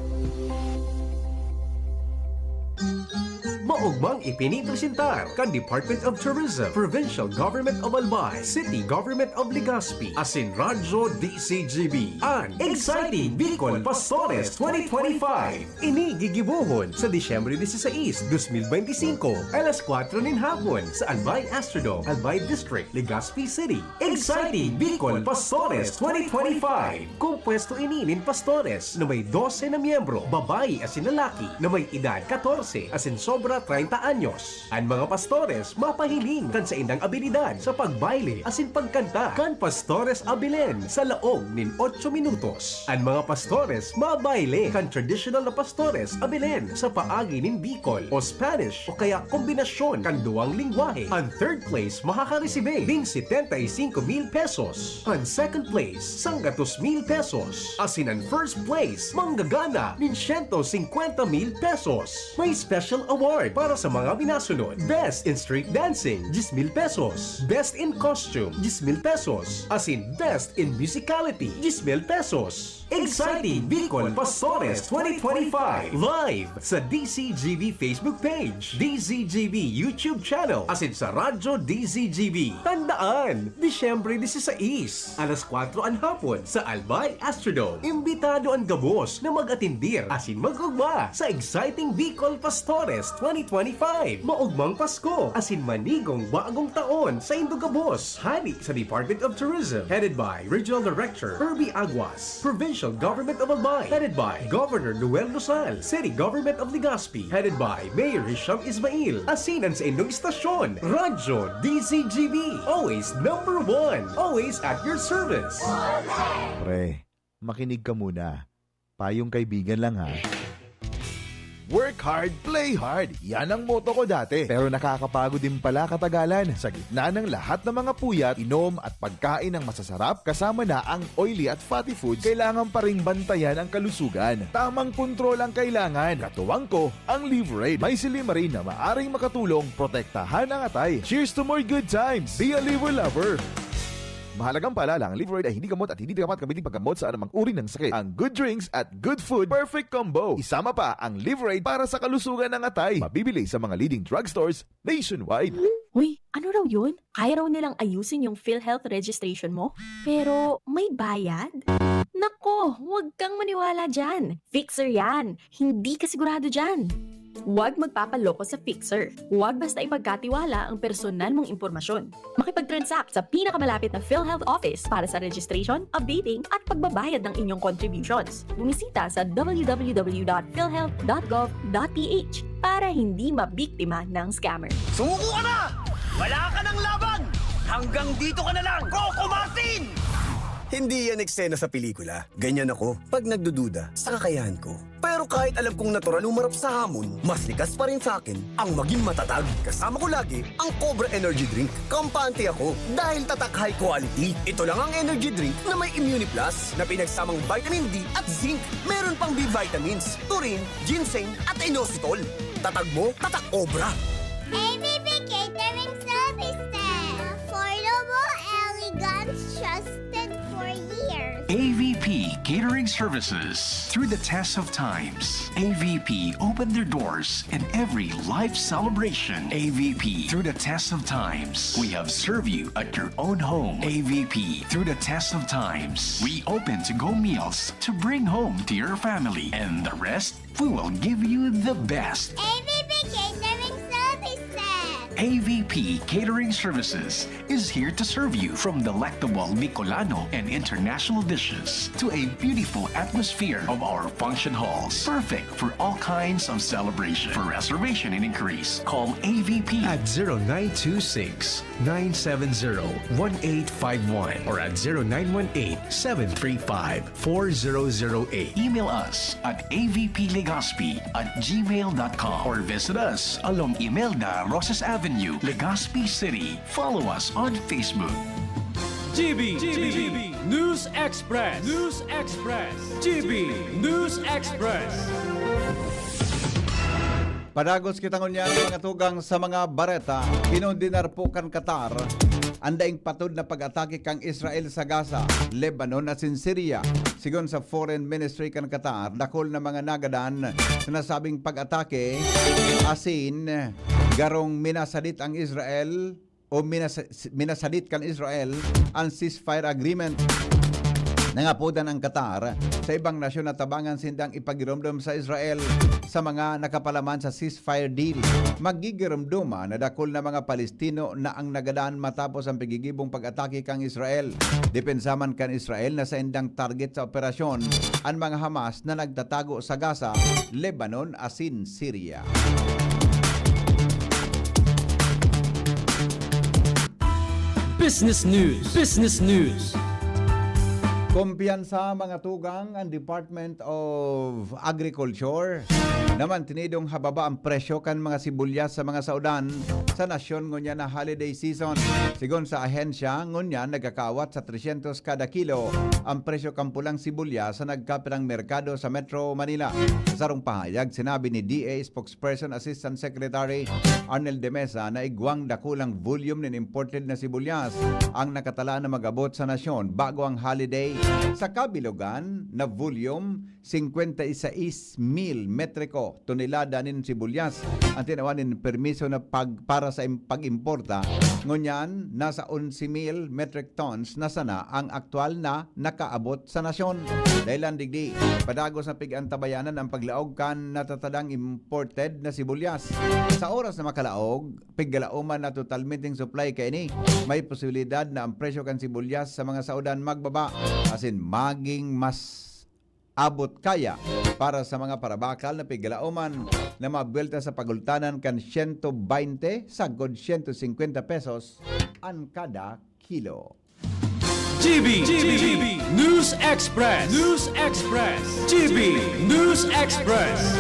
Maugmang ipinipresentar kan Department of Tourism, Provincial Government of Albay, City Government of Legazpi, asin Radyo DCGB, ang Exciting Bicol Pastores 2025. Ini gigibuhon sa Disyembre 16, 2025, alas 4 nin hapon sa Albay Astrodome, Albay District, Legazpi City. Exciting Bicol Pastores 2025. Kumpuesto ini nin pastores na may 12 na miyembro, babae asin lalaki na may edad 14 asin sobra 30 anyos. Ang mga pastores mapahiling kan sa indang abilidad sa pagbaile asin pagkanta kan pastores abilen sa laog nin 8 minutos. Ang mga pastores mabaile kan traditional na pastores abilen sa paagi nin Bicol o Spanish o kaya kombinasyon kan duwang lingwahe. Ang third place makakaresibay din 75,000 pesos. Ang second place 100,000 pesos. Asin ang first place manggagana nin 150,000 pesos. May special award para sa mga binasunod. Best in Street Dancing, 10,000 pesos. Best in Costume, 10,000 pesos. Asin Best in Musicality, 10,000 pesos. Exciting Bicol Pastores 2025 live sa DCGB Facebook page, DCGB YouTube channel, asin sa Radyo DCGB. Tandaan, Disyembre 16, alas 4 ang hapon sa Albay Astrodome. Imbitado ang gabos na mag-atindir asin mag-ugma sa Exciting Bicol Pastores 2025. Maugmang Pasko asin manigong bagong taon sa Indogabos. Hani sa Department of Tourism, headed by Regional Director Herbie Aguas. Provincial Government of Albay, headed by Governor Noel Losal. City Government of Legazpi, headed by Mayor Hisham Ismail. Asinan sa inyong istasyon, Radyo DCGB. Always number 1. Always at your service. Pre, makinig ka muna. Payong kaibigan lang ha. Work hard, play hard. Yan ang motto ko dati. Pero nakakapagod din pala katagalan. Sa gitna ng lahat ng mga puyat, inom at pagkain ng masasarap, kasama na ang oily at fatty foods, kailangan pa ring bantayan ang kalusugan. Tamang kontrol ang kailangan. Katuwang ko, ang Liverade. May silimarin na maaring makatulong, protektahan ang atay. Cheers to more good times. Be a liver lover. Mahalagang paalala, ang Liverade ay hindi gamot at hindi dapat gamitin paggamot sa anumang uri ng sakit. Ang good drinks at good food, perfect combo. Isama pa ang Liverade para sa kalusugan ng atay. Mabibili sa mga leading drugstores nationwide. Uy, ano raw yun? Kaya raw nilang ayusin yung PhilHealth registration mo? Pero may bayad? Nako, huwag kang maniwala dyan. Fixer yan. Hindi ka sigurado dyan. Huwag magpapaloko sa Fixer. Huwag basta ipagkatiwala ang personal mong impormasyon. Makipag-transact sa pinakamalapit na PhilHealth office para sa registration, updating at pagbabayad ng inyong contributions. Bumisita sa www.philhealth.gov.ph para hindi mabiktima ng scammer. Sumuko ka na! Wala ka ng laban! Hanggang dito ka na lang! Coco Martin! Hindi yan eksena sa pelikula. Ganyan ako pag nagdududa sa kakayahan ko. Pero kahit alam kong natural umarap sa hamon, mas likas pa rin sa akin ang maging matatag. Kasama ko lagi ang Cobra Energy Drink. Kampante ako dahil tatak high quality. Ito lang ang energy drink na may Immune Plus na pinagsamang vitamin D at zinc. Meron pang B vitamins, taurine, ginseng at inositol. Tatag mo, tatak Cobra. ABB Catering Services. Affordable, elegant, trusted for years. AVP Catering Services. Through the test of times, AVP opened their doors in every life celebration. AVP, through the test of times, we have served you at your own home. AVP, through the test of times, we open to-go meals to bring home to your family. And the rest, we will give you the best. AVP Catering Services. AVP Catering Services is here to serve you, from delectable Bicolano and international dishes to a beautiful atmosphere of our function halls. Perfect for all kinds of celebration. For reservation and inquiries, call AVP At 0926-970-1851 or at 0918-735-4008. Email us at avplegazpi@gmail.com or visit us along Imelda Rosas Avenue, Legazpi City. Follow us on Facebook. GB News Express. GB News Express. Padagos kita ngunyan mga tugang sa mga bareta, kinondinar po kan Qatar, andaing patod na pag-atake kang Israel sa Gaza, Lebanon at Syria. Sigon sa Foreign Ministry kan Qatar, dakol na mga nagadan sinasabing pag-atake asin garong minasadit ang Israel o minasadit kan Israel ang ceasefire agreement. Nangapodan ang Qatar sa ibang nasyon na tabangan sindang ipagiromdom sa Israel sa mga nakapalaman sa ceasefire deal. Magigiromdoma na dakol na mga Palestino na ang nagadaan matapos ang pagigibong pag-atake kang Israel. Depensaman kan Israel na sa indang target sa operasyon ang mga Hamas na nagtatago sa Gaza, Lebanon asin Syria. Business News. Kumpiyansa mga tugang ang Department of Agriculture naman tinidong hababa ang presyo kan mga sibulyas sa mga saudan sa nasyon ngunya na holiday season. Sigon sa ahensya, ngunya nagkakawat sa 300 kada kilo ang presyo kampulang sibulyas sa nagkapirang merkado sa Metro Manila. Sa sarong pahayag, sinabi ni DA Spokesperson Assistant Secretary Arnel de Mesa na igwang dakulang volume ng imported na sibulyas ang nakatala na mag-abot sa nasyon bago ang holiday. Sa kabilugan na volume, 56,000 metriko tonelada nin sibulyas ang tinawanin permiso na para sa pag-importa. Ngunyan, nasa 11,000 metric tons na sana ang aktual na nakaabot sa nasyon. Dahilan digdi, padagos na pigantabayanan ang paglaog kan natatadang imported na sibulyas. Sa oras na makalaog, piggalauman na totalmenting supply kay ini, may posibilidad na ang presyo kan sibulyas sa mga saudan magbaba. Asin maging mas abot kaya para sa mga parabakal na piglalauman na mabelta sa pagultanan kan 120 sagod 150 pesos ang kada kilo. GB News Express. GB News Express.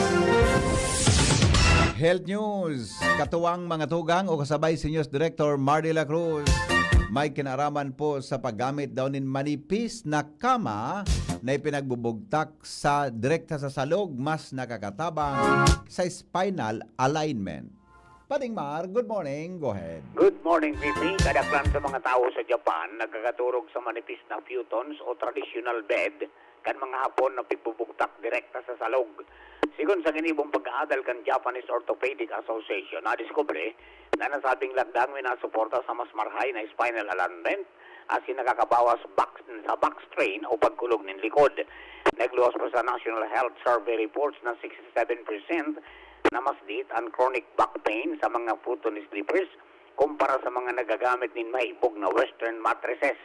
Health News. Katuwang mga tugang o kasabay si News Director Mardy La Cruz. May kinaraman po sa paggamit daw nin manipis na kama na ipinagbubugtak sa direkta sa salog, mas nakakatabang sa spinal alignment. Padingmar, good morning. Go ahead. Good morning, VP. Kadaklan sa mga tao sa Japan, nagkakaturog sa manipis na futons o traditional bed kan mga Hapon na pipubugtak direkta sa salog. Sigon sa ginibong pag-aadal kan Japanese Orthopedic Association, nadiskubre na nasabing lagdang minasuporta sa mas marhay na spinal alignment asin nakakabawas sa back strain o pagkulog ng likod. Nagluwas pa sa National Health Survey reports na 67% na mas diit ang chronic back pain sa mga futon sleepers kumpara sa mga nagagamit nin mahibog na western mattresses.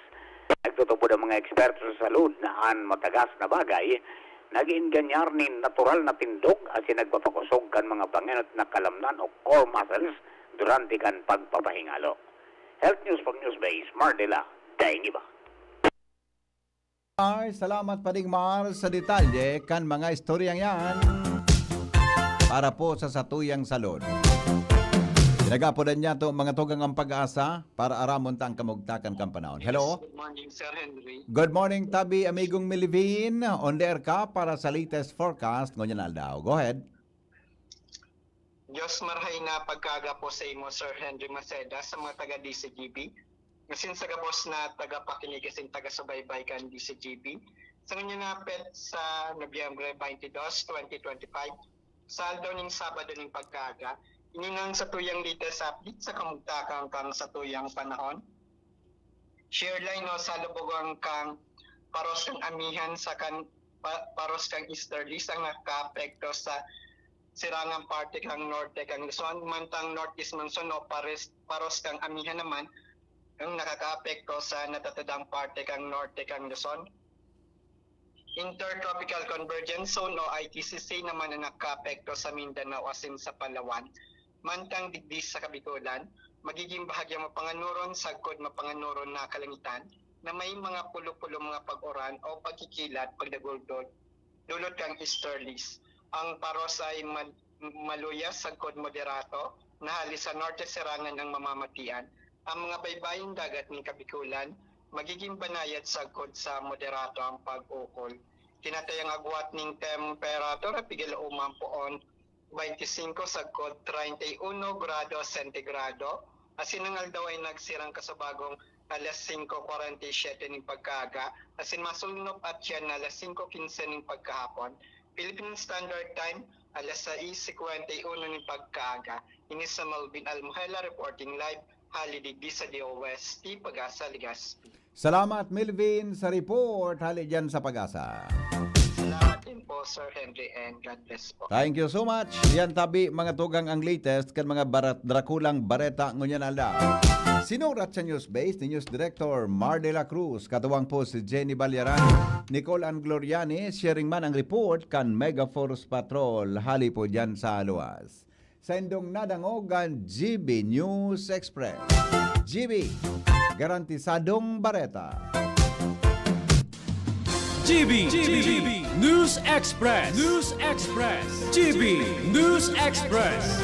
Nagtutubod ang mga eksperto sa salud na ang matagas na bagay nag-inganyar ni natural na tindog asin nagpapakusog kan mga panginot na kalamnan o core muscles durante kan pagpapahingalo. Health News pag Newsbase, Mardela, Dainiba. Salamat Padingmar sa detalye kan mga istoryang yan para po sa satuyang salud. Nagapodan niya to mga tugang ang pag-asa para aramon tang kamugtakan kang panahon. Hello? Good morning, Sir Henry. Good morning, Tabi, amigong Milivin. On the air ka para sa latest forecast. Ngunyan aldaw. Go ahead. Diyos marhay na pagkaga po sa imo, Sir Henry Maceda, sa mga taga-DCGB. Ngasin sa gabos na taga-pakinig asin taga-subaybay kan DCGB. Sa ngayon na pet sa Nobyembre 22, 2025, sa aldaw ning Sabado ning pagkaga, iningang sa tuyang latest update sa kamugtakang kang sa tuyang panahon. Share line o sa lubugang kang paros kang amihan sa kan paros kang easterly sa nagka-apekto sa sirangang parte kang norte kang Luzon, mantang northeast monsoon o paros kang amihan naman ang nakakaapekto sa natatadang parte kang norte kang Luzon. Intertropical Convergence Zone o ITCC naman ang nakaapekto sa Mindanao asin sa Palawan. Mantang digdi sa Kabikulan, magiging bahagya mapanganuron sagkod mapanganuron na kalangitan na may mga pulo-pulo mga pag-uran o pagkikilat pagdaguldod. Dulot kang easterlies. Ang paros ay maluyas sagkod moderato na halis sa norte serangan ng mamamatian. Ang mga baybaying dagat ng Kabikulan magiging banayad sagkod sa moderato ang pag-ukol. Tinatayang agwat ng temperatura pigil umampoon 25 sagkod 31 grado sentigrado. Asin ang aldaw ay nagsirang kasabagong alas 5:47 ng pagkaaga. Asin masulnop at yan alas 5:15 ng pagkahapon. Philippine Standard Time alas 6:51 ng pagkaaga. Ini sa Malvin Almuhela reporting live halidigdi sa DOST Pag-asa Legazpi. Salamat Melvin sa report hali dyan sa Pag-asa. Salamat din po Sir Henry and God bless po. Thank you so much. Yan tabi mga tugang ang latest kan mga drakulang bareta ngunyan alda. Sinurat sa News Base ni News Director Mar de la Cruz, katuwang po si Jenny Balyaran, Nicole Angloriani, sharing man ang report kan Mega Force Patrol hali po dyan sa luwas. Sendong nadangogan GB News Express. GB, garantisadong bareta. GB News Express. News Express. GB News Express.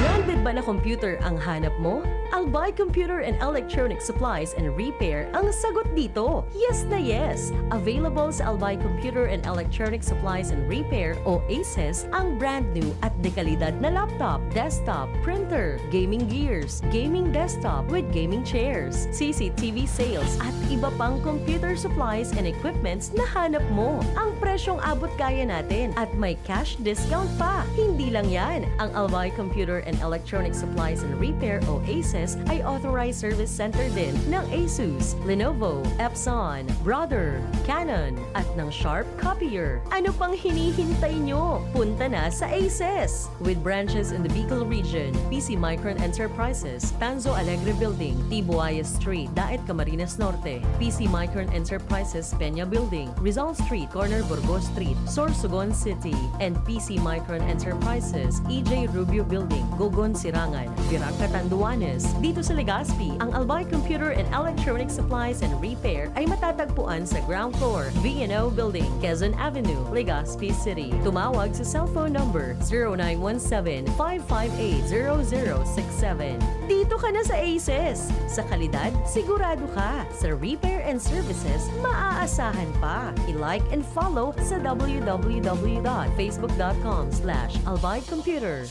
Branded ba na computer ang hanap mo? Albay Computer and Electronic Supplies and Repair ang sagot dito. Yes na yes! Available sa Albay Computer and Electronic Supplies and Repair o ACES ang brand new at dekalidad na laptop, desktop, printer, gaming gears, gaming desktop with gaming chairs, CCTV sales at iba pang computer supplies and equipments na hanap mo. Ang presyong abot kaya natin at may cash discount pa. Hindi lang yan. Ang Albay Computer and Electronic Supplies and Repair o ACES ay authorized service center din ng ASUS, Lenovo, Epson, Brother, Canon at ng Sharp Copier. Ano pang hinihintay nyo? Punta na sa ACES! With branches in the Bicol region, PC Micron Enterprises, Tanzo Alegre Building, Tibuaya Street, Daet Camarines Norte, PC Micron Enterprises, Peña Building, Rizal Street, Corner Burgos Street, Sorsogon City, and PC Micron Enterprises, EJ Rubio Building, Gogon Sirangan, Virac Catanduanes. Dito sa Legazpi, ang Albay Computer and Electronic Supplies and Repair ay matatagpuan sa ground floor, V&O Building, Quezon Avenue, Legazpi City. Tumawag sa cellphone number 0917-558-0067. Dito ka na sa ACES. Sa kalidad, sigurado ka. Sa repair and services, maaasahan pa. I-like and follow sa www.facebook.com/albaycomputer.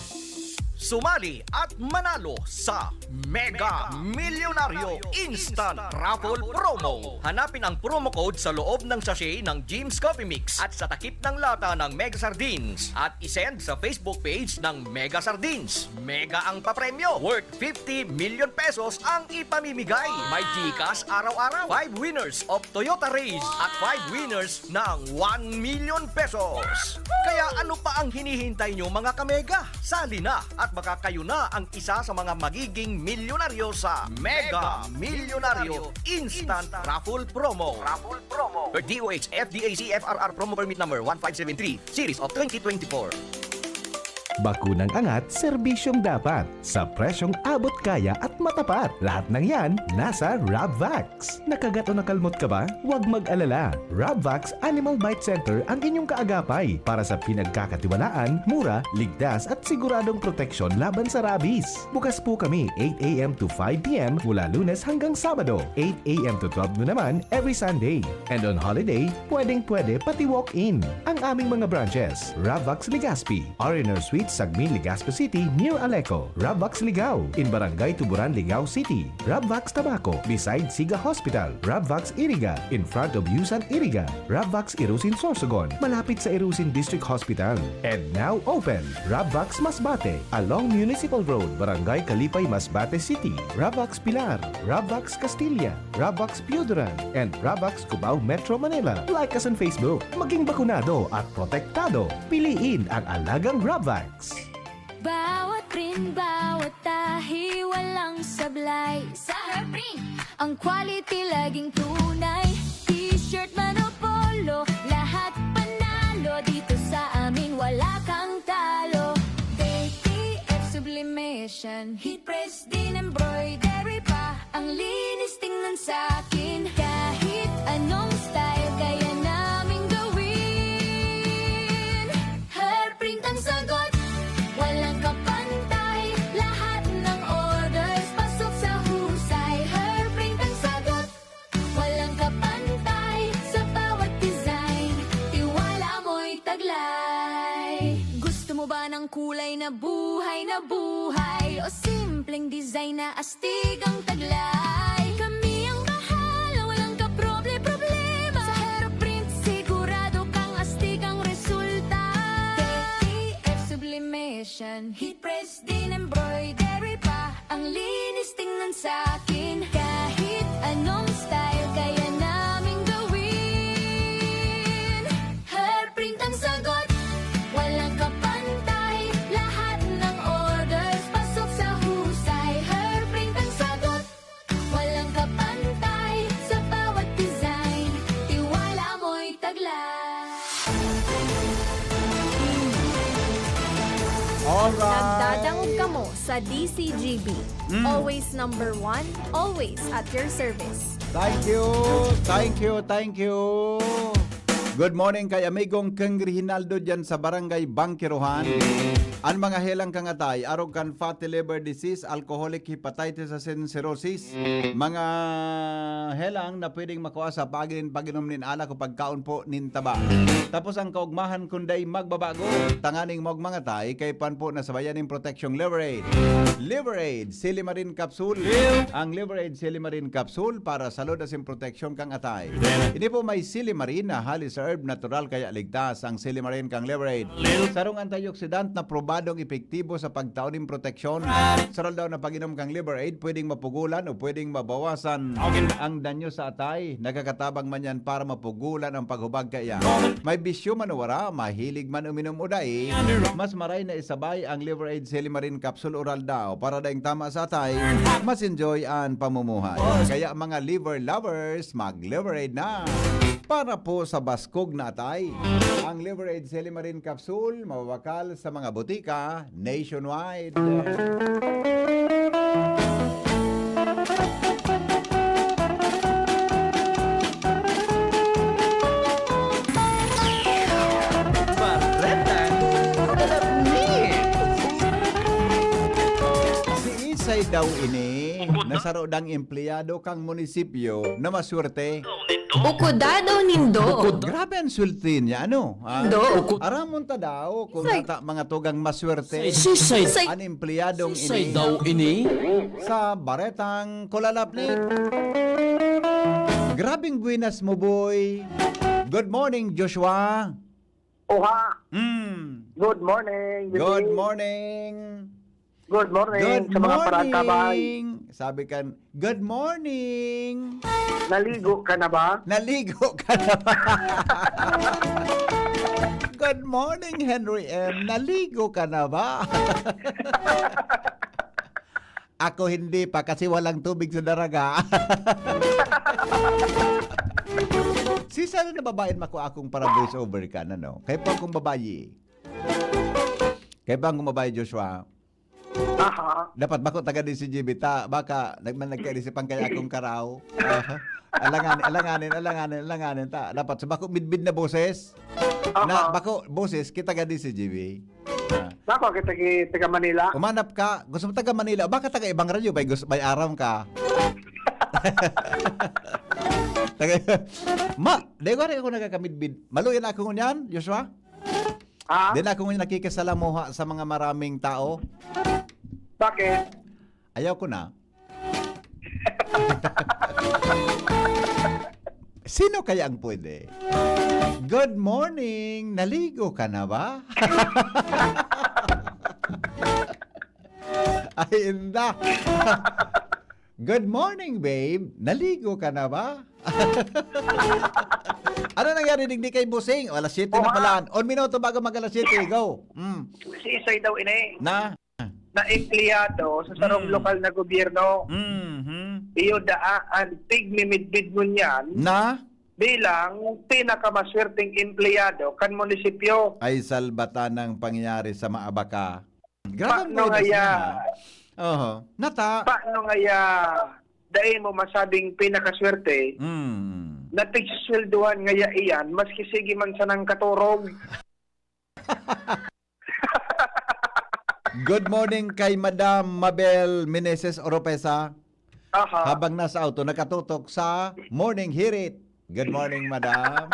Sumali at manalo sa Mega Milyonaryo Instant Raffle Promo. Hanapin ang promo code sa loob ng sachet ng Jim's Coffee Mix at sa takip ng lata ng Mega Sardines at isend sa Facebook page ng Mega Sardines. Mega ang papremyo. Worth 50 million pesos ang ipamimigay. May GCash araw-araw. 5 winners of Toyota Race at 5 winners ng 1 million pesos. Kaya ano pa ang hinihintay nyo mga kamega? Sali na at baka kayo na ang isa sa mga magiging milyonaryo sa Mega Milyonaryo Instant Raffle Promo. Per DOH FDAC FRR Promo Permit Number 1573 Series of 2024. Bakunang angat, serbisyong dapat. Sa presyong abot kaya at matapat. Lahat ng yan, nasa Rabvax. Nakagat o nakalmot ka ba? Huwag mag-alala. Rabvax Animal Bite Center ang inyong kaagapay para sa pinagkakatiwalaan, mura, ligtas at siguradong proteksyon laban sa rabies. Bukas po kami 8 a.m. to 5 p.m. mula Lunes hanggang Sabado. 8 a.m. to 12 noon naman every Sunday. And on holiday, pwedeng-pwede pati walk-in. Ang aming mga branches, Rabvax Legazpi, Ariner Suite Sagmin, Legazpi City near Aleco, Rabvax Ligao in Barangay Tuburan, Ligao City, Rabvax Tabaco beside Siga Hospital, Rabvax Iriga in front of Yusan Iriga, Rabvax Irusin Sorsogon malapit sa Irusin District Hospital, and now open Rabvax Masbate along Municipal Road, Barangay Kalipay, Masbate City, Rabvax Pilar, Rabvax Castilla, Rabvax Piuduran, and Rabvax Cubao Metro Manila. Like us on Facebook. Maging bakunado at protektado. Piliin ang alagang Rabvax. Bawat print, bawat tahi, walang sablay. Sa Hairprint, ang quality laging tunay. T-shirt man o polo, lahat panalo. Dito sa amin wala kang talo. KTF Sublimation, heat press din embroidery pa. Ang linis tingnan sa'kin, kahit anong style kaya naming gawin. Hairprint ang sagot, walang kapantay. Lahat ng orders pasok sa husay. Hairprint ang sagot, walang kapantay. Sa bawat design, tiwala mo'y taglay. Gusto mo ba ng kulay na buhay na buhay? O simpleng design na astig ang taglay? Kami ang bahala, walang kaproble-problema. Sa Hairprint, sigurado kang astig ang resulta. KTF Sublimation, heat press din embroidery pa. Ang linis tingnan sa'kin, kahit anong style kaya naming gawin. Hairprint ang sagot, walang kapantay. Lahat ng orders pasok sa husay. Hairprint ang sagot, walang kapantay. Sa bawat design, tiwala mo'y taglay. Nagdadangog ka mo sa DCGB. Always number one, always at your service. Thank you, thank you, thank you. Good morning kay amigong Kang Reginaldo dyan sa Barangay Bangkiruhan. Ang mga helang kangatay, arog kan fatty liver disease, alcoholic hepatitis and cirrhosis. Mga helang na pwedeng makuha sa paginom nin ala ko pagkaon po nin taba. Tapos ang kaugmahan kunday magbabago. Tanganing mog mga tay, kay pan po na sabayan ng protection Liver Aid. Liver Aid, Silimarin Capsule. Ang Liver Aid Silimarin Capsule para salud asin protection kang atay. Ini po may Silimarin na halis herb natural kaya ligtas ang Silimarin kang Liver Aid. Sarong antioxidant na probadong epektibo sa pagtaon ng proteksyon. Saral daw na pag-inom kang Liver Aid, pwedeng mapugulan o pwedeng mabawasan ang danyo sa atay. Nagkakatabang man yan para mapugulan ang paghubag kaya. May bisyo man o wara, mahilig man uminom o dai, mas maray na isabay ang Liver Aid Silimarin Capsule Oral daw para daing tama sa atay, mas enjoy ang pamumuhay. Kaya mga liver lovers, mag-Liver Aid na! Para po sa baskog na atay, ang Liver Aid Silimarin Capsule mababakal sa mga butika nationwide. Si Isay daw ini, nasarodang empleyado kang munisipyo na maswerte. Ukudado nindo. Grabe ang sulti niya, ano? Nindo. Aramon ta daw kung nata mga tugang maswerte. Sisay. Ang empleyadong Sisay ini. daw ini. Sa baretang Kulalapnik. Grabing buenas mo, boy. Good morning, Joshua. Oha. Good morning. Good morning. Good morning. Good sa mga parangkabay. morning. Sabi kan, good morning. Naligo ka na ba? Naligo ka na ba? Good morning, Henry M. Naligo ka na ba? Ako hindi pa kasi walang tubig sa daraga. Si sana na babayan mako akong para voice over ka na, no? Kaya pa akong babayi. Kaya ba akong babayi, Joshua? Aha. Dapat bako taga din si GB ta baka nagkaisipan kaya akong karaw. Alanganin ta. Dapat sa bako midbid na boses. Na bako boses kita taga din si GB. Bako kita taga Manila. Umanap ka, gusto mo taga Manila, baka taga ibang radyo bay aram ka. Dego rin ako nagkakamidbid. Maluyan ako ngunyan, Joshua? Din ako ngunyan nakikisalamuha sa mga maraming tao. Bakit? Ayaw ko na. Sino kaya ang pwede? Good morning! Naligo ka na ba? Ay, inda. Good morning, babe. Naligo ka na ba? Ano nangyari digdi kay Busing? O, alas 7 na pala. 1 minuto bago mag alas 7. Go. Si Isay daw ini. Na? Na empleyado sa sarong lokal na gobyerno. Iyo daan pigmimidbid mo niyan. Na? Bilang pinakamaswerteng empleyado kan munisipyo. Ay salbata ng pangyayari sa Maabaka. Grabe Paano ngaya? Nata. Paano ngaya dahil mo masabing pinakaswerte? Na tigsuswelduhan ngaya iyan, maski sige man sanang katurog. Good morning kay Madam Mabel Meneses Oropesa. Habang nasa auto, nakatutok sa Morning Hirit. Good morning, Madam.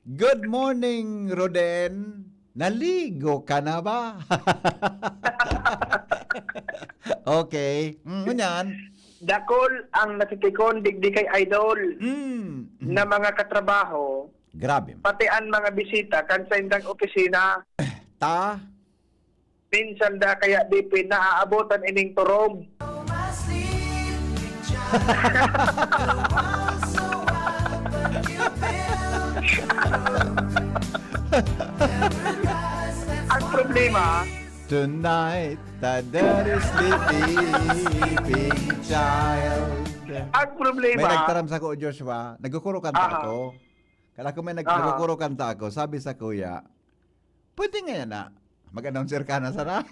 Good morning, Roden. Naligo ka na ba? Okay. Ngunyan. Dakol ang natitikon digdi kay Idol na mga katrabaho. Grabe. Pati ang mga bisita kan sa indang opisina. Ta? Minsan da kaya di pinaabotan ining turog. Ang problema, tonight, the daddy sleeping child. Ang problema, may nagtaram sa ko, Joshua, nagkukuro kanta ako. Kala ko may nagkukuro kanta ako, sabi sa kuya, pwede nga yan na, mag-announcer ka na sana.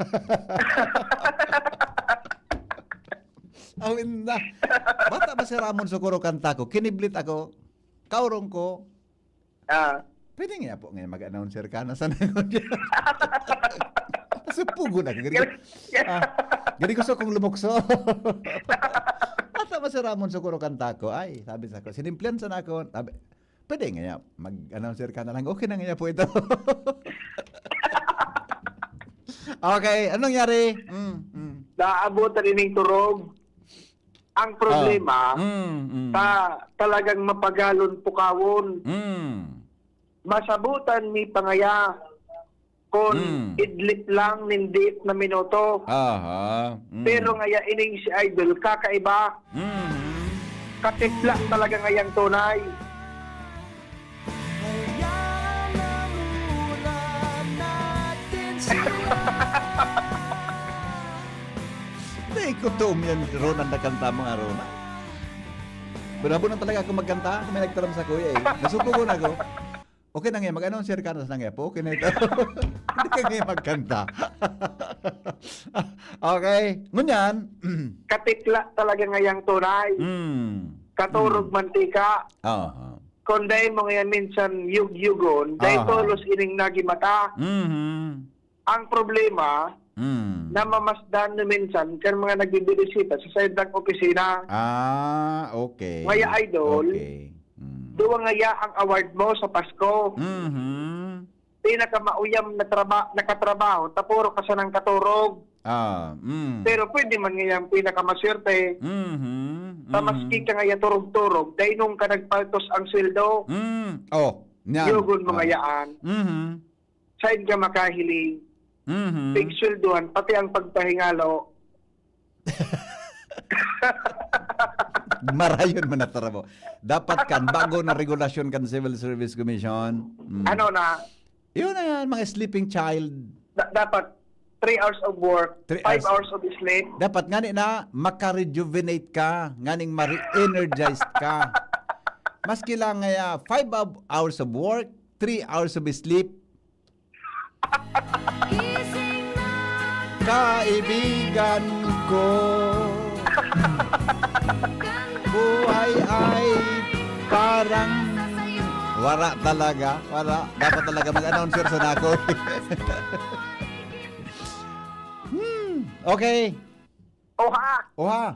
Awin na. Bata ba si Ramon sukuro kanta ko? Kiniblit ako. Kaurong ko. Pwede nga po ngayon mag-announcer ka na sana. Supugo na. Gani gusto kong lumukso. Bata ba si Ramon sukuro kanta ko? Ay, sabi sa ko. Sinimplihan sana ako. Sabi, pwede nga mag-announcer ka na lang. Okay na nga po ito. Okay, anong nangyari? Naabotan ining turog. Ang problema, talagang mapagalon pukawon. Masabutan ni pangaya kung idlit lang nindit na minuto. Pero ngaya ining si Idol, kakaiba. Katipla talaga ngayang tunay. Hindi ko tuom yan, Ronan, na kanta mga Ronan. Berabo na talaga ako magkanta. May nagtaram sa kuya eh. Nasuko ko na ako. Okay na ngayon, mag-announcer ka na sa nangyay po. Okay na ito. Hindi ka ngayon magkanta. Okay. Ngunyan. Katikla talaga ngayang tunay. Katurog mantika. Kung dahil mo ngayon minsan yug-yugon, dahil tolos ining nagimata. Ang problema, na mamasdan na minsan kan mga nagbibisita sa sayadang opisina. Okay. Ngaya Idol, duwa ngaya ang award mo sa Pasko. Pinakamauyam na katrabaho, tapuro ka sa ng katurog. Pero pwede man ngayang pinakamaswerte. Tamaski ka ngaya turog-turog, dahil nung ka nagpaltos ang sweldo. Yugon mo ngayaan. Saan ka makahiling? Pigsulduhan, pati ang pagpahingalo. Marayon man natara mo. Dapat kan, bago na regulasyon kan Civil Service Commission. Ano na? Yun na yan, mga sleeping child. Dapat 3 hours of work, 5 hours of sleep. Dapat ngani na, makarejuvenate ka, nganing ma-re-energized ka. Maski lang ngaya, 5 hours of work, 3 hours of sleep. Kaibigan ko, buhay ay parang wala talaga. Wala. Dapat talaga mag-announcer sa nako. Okay. Oha.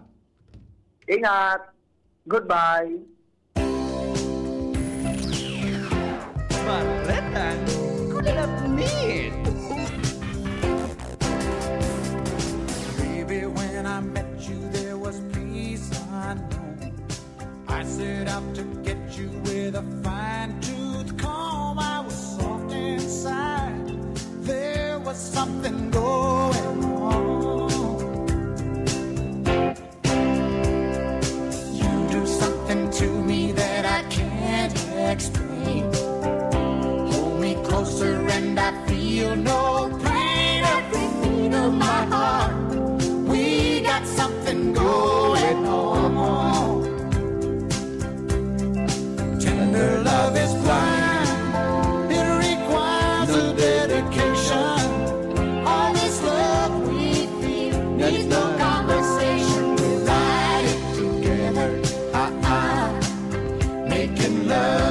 Ingat. Goodbye. Barretan kulit meat. Baby, when I met you, there was peace unknown. I set out to get you with a fine-tooth comb. I was soft inside. There was something going on. You do something to can love.